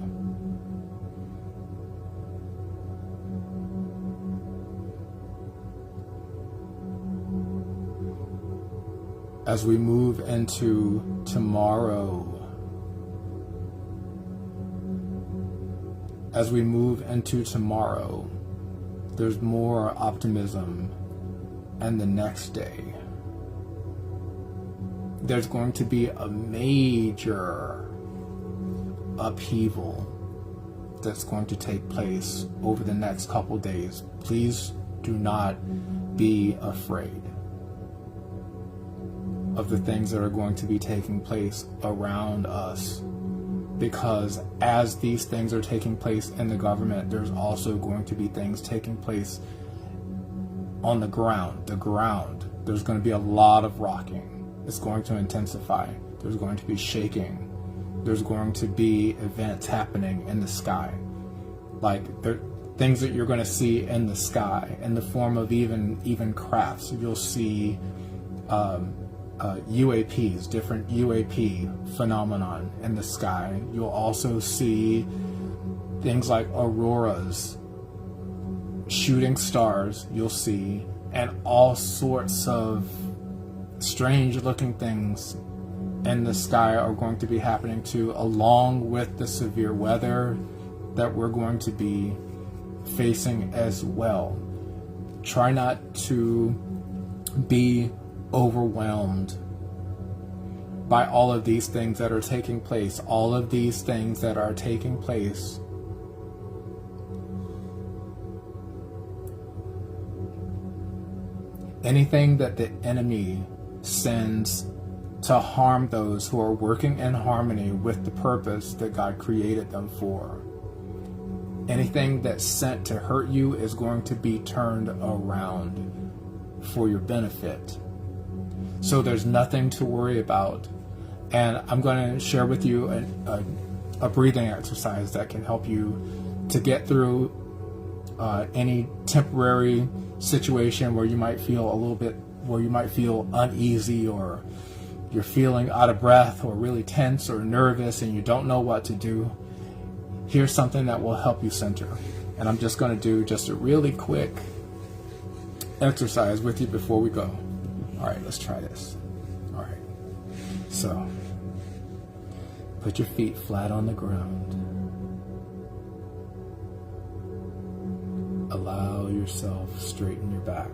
tomorrow. As we move into tomorrow, there's more optimism, and the next day there's going to be a major upheaval that's going to take place over the next couple days. Please do not be afraid of the things that are going to be taking place around us, because as these things are taking place in the government, there's also going to be things taking place on the ground. There's going to be a lot of rocking. It's going to intensify. There's going to be shaking. There's going to be events happening in the sky. Like things that you're going to see in the sky in the form of even crafts. You'll see UAPs, different UAP phenomenon in the sky. You'll also see things like auroras, shooting stars, you'll see, and all sorts of strange looking things in the sky are going to be happening too, along with the severe weather that we're going to be facing as well. Try not to be overwhelmed by all of these things that are taking place. All of these things that are taking place anything that the enemy sends to harm those who are working in harmony with the purpose that God created them for. Anything that's sent to hurt you is going to be turned around for your benefit. So there's nothing to worry about. And I'm going to share with you a breathing exercise that can help you to get through any temporary situation where you might feel uneasy, or you're feeling out of breath, or really tense or nervous, and you don't know what to do. Here's something that will help you center. And I'm just going to do just a really quick exercise with you before we go. All right, let's try this. All right. So, put your feet flat on the ground. Allow yourself straighten your back.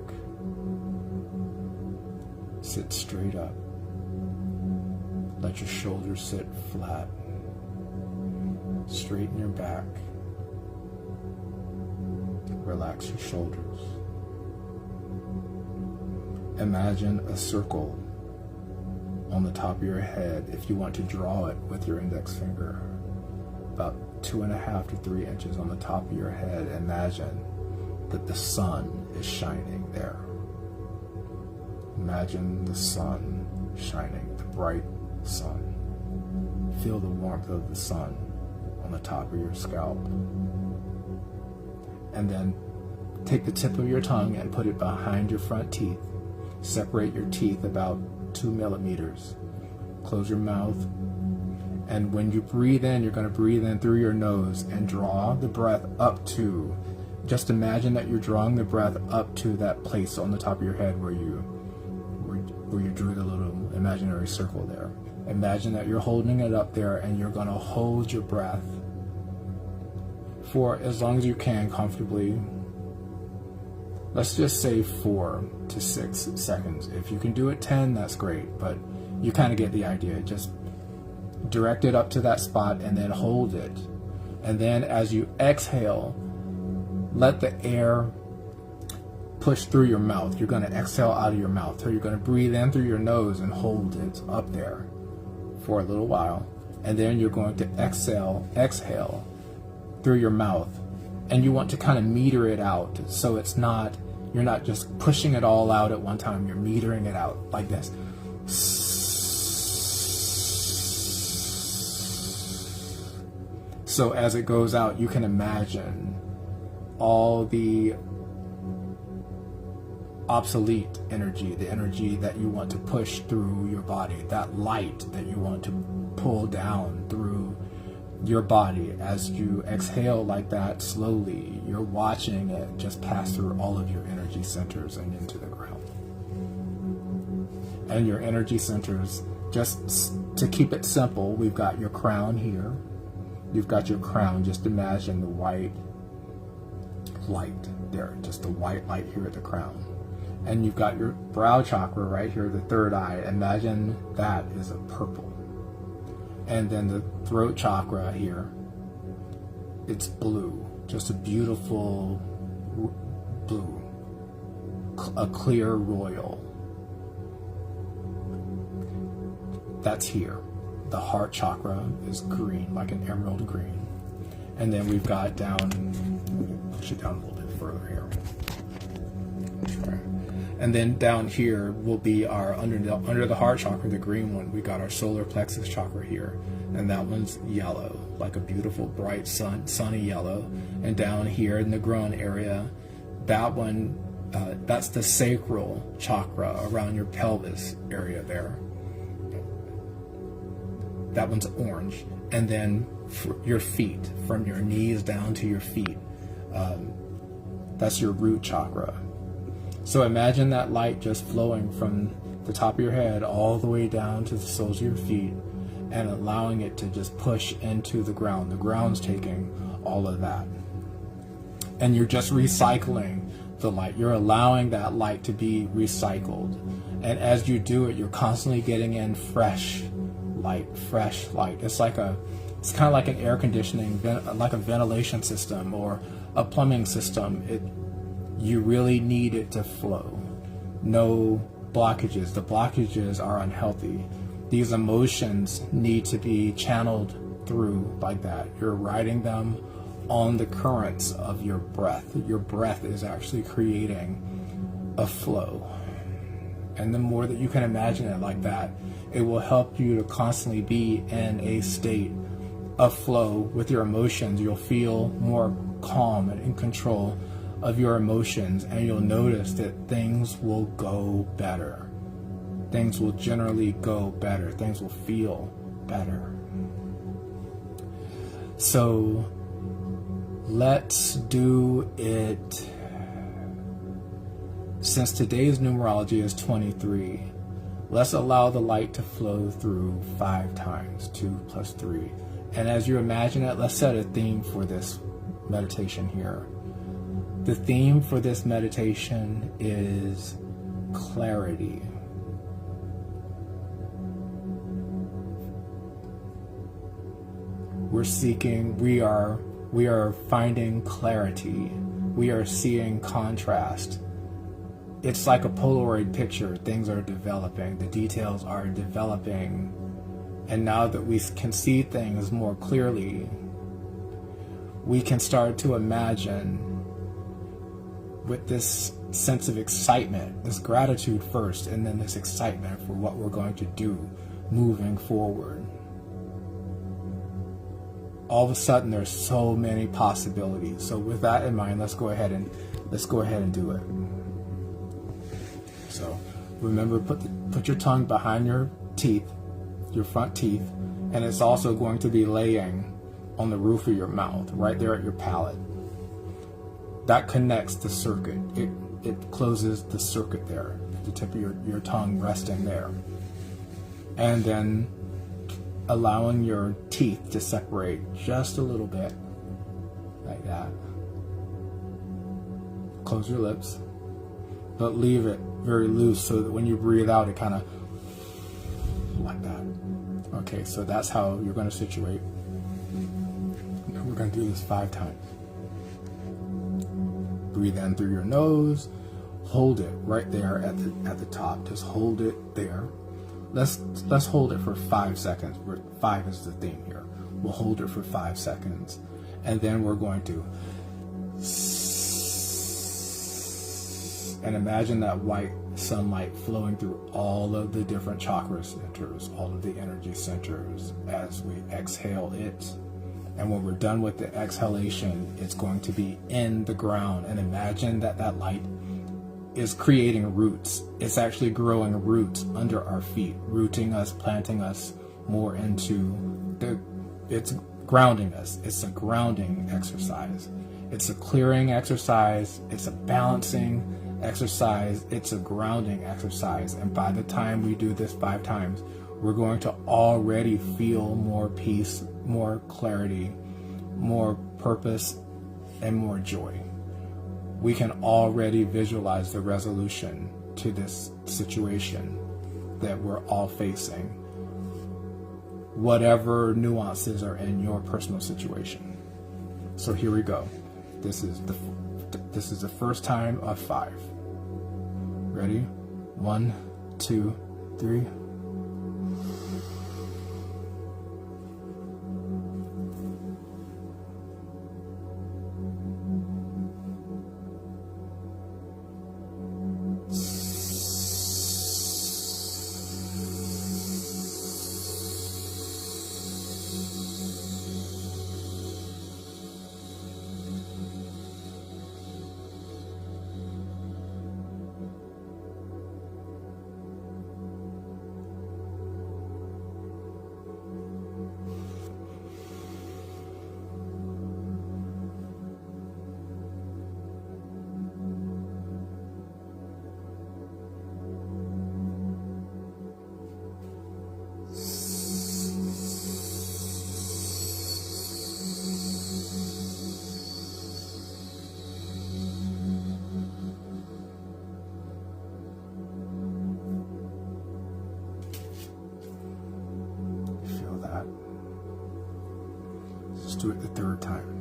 Sit straight up. Let your shoulders sit flat. Straighten your back. Relax your shoulders. Imagine a circle on the top of your head, if you want to draw it with your index finger, about 2.5 to 3 inches on the top of your head. Imagine that the sun is shining there. Imagine the sun shining, the bright sun. Feel the warmth of the sun on the top of your scalp. And then take the tip of your tongue and put it behind your front teeth. Separate your teeth about 2 millimeters. Close your mouth. And when you breathe in, you're going to breathe in through your nose and draw the breath up to, just imagine that you're drawing the breath up to that place on the top of your head where you drew the little imaginary circle there. Imagine that you're holding it up there, and you're going to hold your breath for as long as you can comfortably. Let's just say 4 to 6 seconds. If you can do it 10, that's great, but you kind of get the idea. Just direct it up to that spot and then hold it. And then as you exhale, let the air push through your mouth. You're going to exhale out of your mouth. So you're going to breathe in through your nose and hold it up there for a little while. And then you're going to exhale through your mouth. And you want to kind of meter it out, so you're not just pushing it all out at one time. You're metering it out like this. So as it goes out, you can imagine all the obsolete energy, the energy that you want to push through your body, that light that you want to pull down through your body. As you exhale like that slowly, you're watching it just pass through all of your energy centers and into the ground. And your energy centers, just to keep it simple, we've got your crown here. You've got your crown. Just imagine the white light there, just the white light here at the crown. And you've got your brow chakra right here, the third eye. Imagine that is a purple. And then the throat chakra here, it's blue, just a beautiful blue, a clear royal. That's here. The heart chakra is green, like an emerald green. And then we've got push it down a little bit further here. And then down here will be our under the heart chakra, the green one. We got our solar plexus chakra here, and that one's yellow, like a beautiful bright sunny yellow. And down here in the groin area, that one, that's the sacral chakra around your pelvis area there. That one's orange. And then for your feet, from your knees down to your feet, that's your root chakra. So imagine that light just flowing from the top of your head all the way down to the soles of your feet, and allowing it to just push into the ground. The ground's taking all of that. And you're just recycling the light. You're allowing that light to be recycled. And as you do it, you're constantly getting in fresh light. It's kind of like an air conditioning, like a ventilation system or a plumbing system. You really need it to flow. No blockages. The blockages are unhealthy. These emotions need to be channeled through like that. You're riding them on the currents of your breath. Your breath is actually creating a flow. And the more that you can imagine it like that, it will help you to constantly be in a state of flow with your emotions. You'll feel more calm and in control of your emotions, and you'll notice that things will go better. Things will generally go better. Things will feel better. So let's do it. Since today's numerology is 23, let's allow the light to flow through 5 times, 2 plus 3. And as you imagine it, let's set a theme for this meditation here. The theme for this meditation is clarity. We are finding clarity. We are seeing contrast. It's like a Polaroid picture. Things are developing. The details are developing. And now that we can see things more clearly, we can start to imagine with this sense of excitement, this gratitude first, and then this excitement for what we're going to do moving forward. All of a sudden, there's so many possibilities. So with that in mind, let's go ahead and do it. So remember, put your tongue behind your teeth, your front teeth, and it's also going to be laying on the roof of your mouth, right there at your palate. That connects the circuit. It closes the circuit there, the tip of your tongue resting there. And then allowing your teeth to separate just a little bit, like that. Close your lips, but leave it very loose so that when you breathe out, it kind of like that. Okay, so that's how you're going to situate. We're going to do this 5 times. Breathe in through your nose. Hold it right there at the top. Just hold it there. Let's hold it for 5 seconds. 5 is the theme here. We'll hold it for 5 seconds, and then we're going to and imagine that white sunlight flowing through all of the different chakra centers, all of the energy centers as we exhale it. And when we're done with the exhalation, it's going to be in the ground. And imagine that light is creating roots. It's actually growing roots under our feet, rooting us, planting us more into it's grounding us. It's a grounding exercise. It's a clearing exercise. It's a balancing exercise. It's a grounding exercise. And by the time we do this 5 times, we're going to already feel more peace, more clarity, more purpose, and more joy. We can already visualize the resolution to this situation that we're all facing, whatever nuances are in your personal situation. So here we go. This is the first time of 5. Ready? 1, 2, 3. Do it the 3rd time.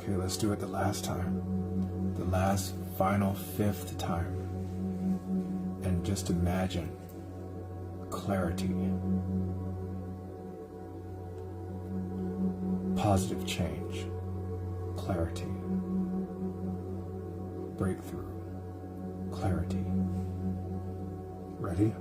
Okay, let's do it the last time. The last, final, 5th time. And just imagine clarity, positive change, clarity, breakthrough, clarity. Ready?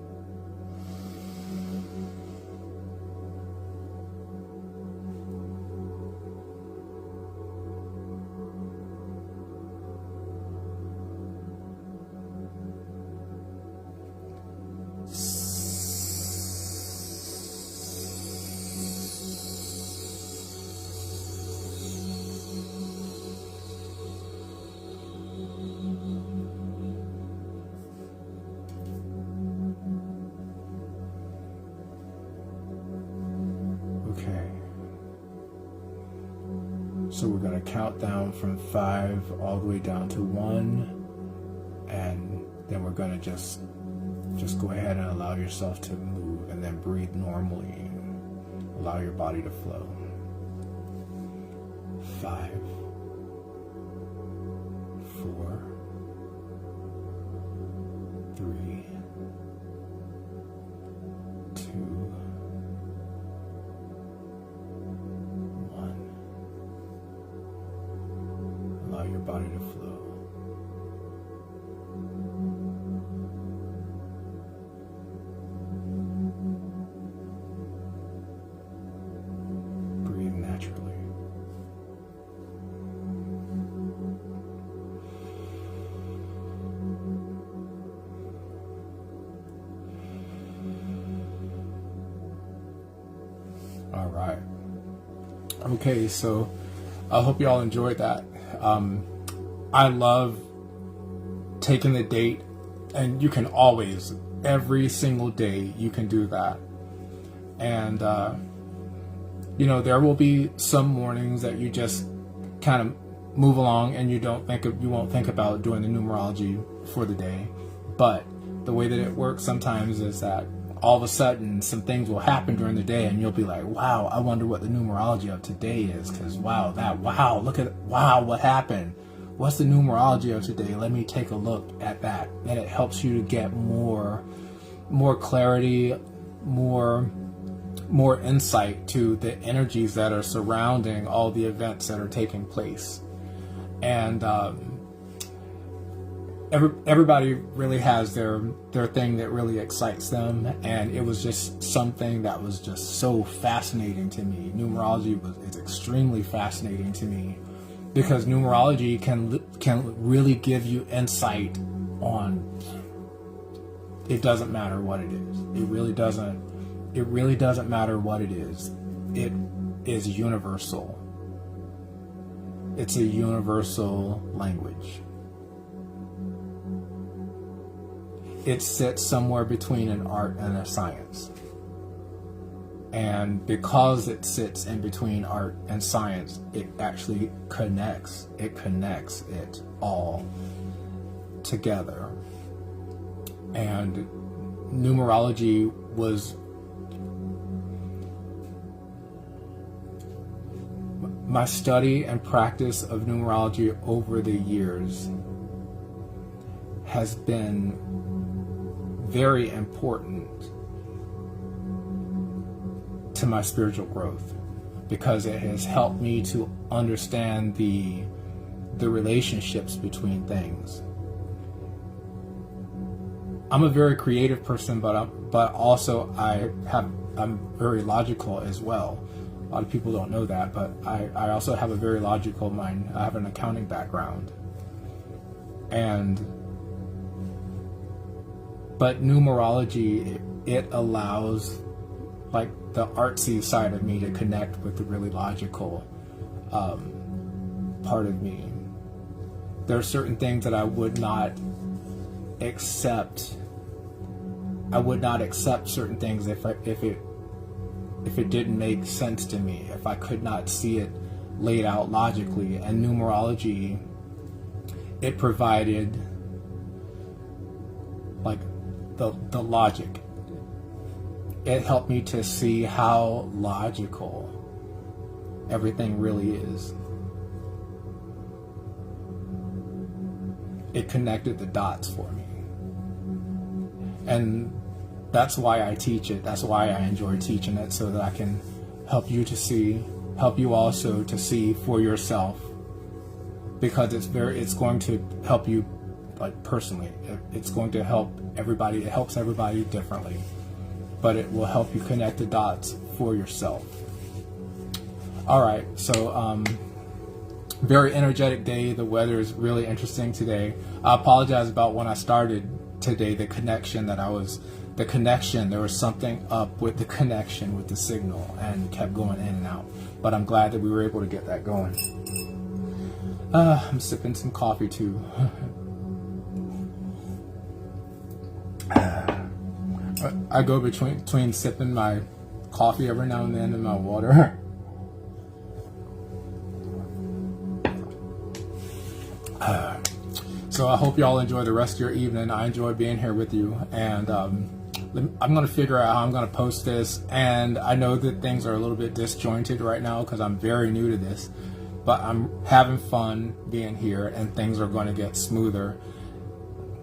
So we're going to count down from 5 all the way down to 1, and then we're going to just go ahead and allow yourself to move, and then breathe normally. Allow your body to flow. 5, 4, 3, 2, allow your body to flow. Breathe naturally. All right. Okay, so I hope you all enjoyed that. I love taking the date, and you can always, every single day, you can do that. And, you know, there will be some mornings that you just kind of move along and you won't think about doing the numerology for the day. But the way that it works sometimes is that all of a sudden some things will happen during the day and you'll be like, wow, I wonder what the numerology of today is, because wow, what happened? What's the numerology of today? Let me take a look at that. And it helps you to get more clarity, more insight to the energies that are surrounding all the events that are taking place. And everybody really has their thing that really excites them, and it was just something that was just so fascinating to me. Numerology is extremely fascinating to me, because numerology can really give you insight on. It doesn't matter what it is. It really doesn't matter what it is. It is universal. It's a universal language. It sits somewhere between an art and a science. And because it sits in between art and science, it actually connects it all together. And numerology was my study and practice of numerology over the years has been very important to my spiritual growth, because it has helped me to understand the relationships between things. I'm a very creative person, but also I'm very logical as well. A lot of people don't know that, but I also have a very logical mind. I have an accounting background. But numerology, it allows like the artsy side of me to connect with the really logical part of me. There are certain things that I would not accept. I would not accept certain things if it didn't make sense to me, if I could not see it laid out logically. And numerology, it provided like the logic. It helped me to see how logical everything really is. it connected the dots for me. And that's why I teach it. That's why I enjoy teaching it, so that I can help you also to see for yourself, because it's going to help you, like, personally. It's going to help everybody. It helps everybody differently, but it will help you connect the dots for yourself. All right, so very energetic day. The weather is really interesting today. I apologize about when I started today, the connection, there was something up with the connection with the signal and kept going in and out, but I'm glad that we were able to get that going. I'm sipping some coffee too. I go between sipping my coffee every now and then and my water. So I hope y'all enjoy the rest of your evening. I enjoy being here with you, and I'm going to figure out how I'm going to post this. And I know that things are a little bit disjointed right now because I'm very new to this, but I'm having fun being here, and things are going to get smoother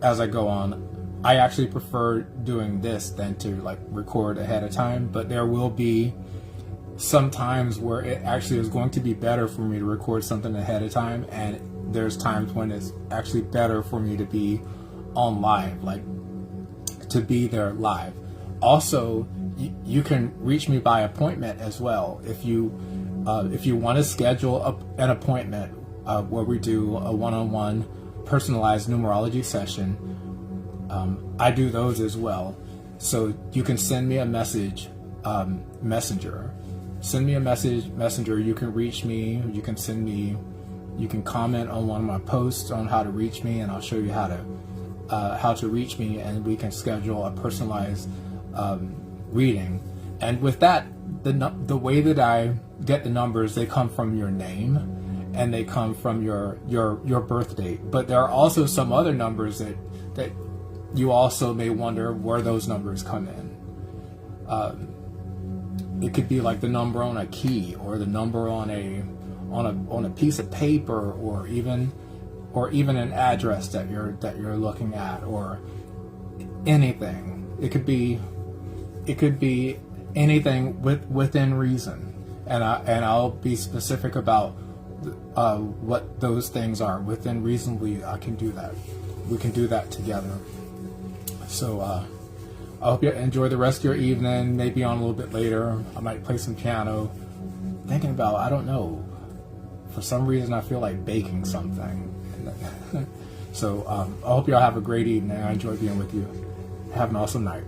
as I go on. I actually prefer doing this than to like record ahead of time, but there will be some times where it actually is going to be better for me to record something ahead of time, and there's times when it's actually better for me to be on live, like to be there live. Also, you can reach me by appointment as well. If you want to schedule an appointment where we do a one-on-one personalized numerology session, I do those as well. So you can send me a message, messenger. Send me a messenger. You can reach me. You can comment on one of my posts on how to reach me, and I'll show you how to reach me, and we can schedule a personalized reading. And with that, the way that I get the numbers, they come from your name and they come from your birth date. But there are also some other numbers that you also may wonder where those numbers come in. It could be like the number on a key, or the number on a piece of paper, or even an address that you're looking at, or anything. It could be anything within reason, and I'll be specific about what those things are within reason. I can do that. We can do that together. So I hope you enjoy the rest of your evening. Maybe on a little bit later, I might play some piano. Thinking about, I don't know, for some reason I feel like baking something. So I hope y'all have a great evening. I enjoy being with you. Have an awesome night.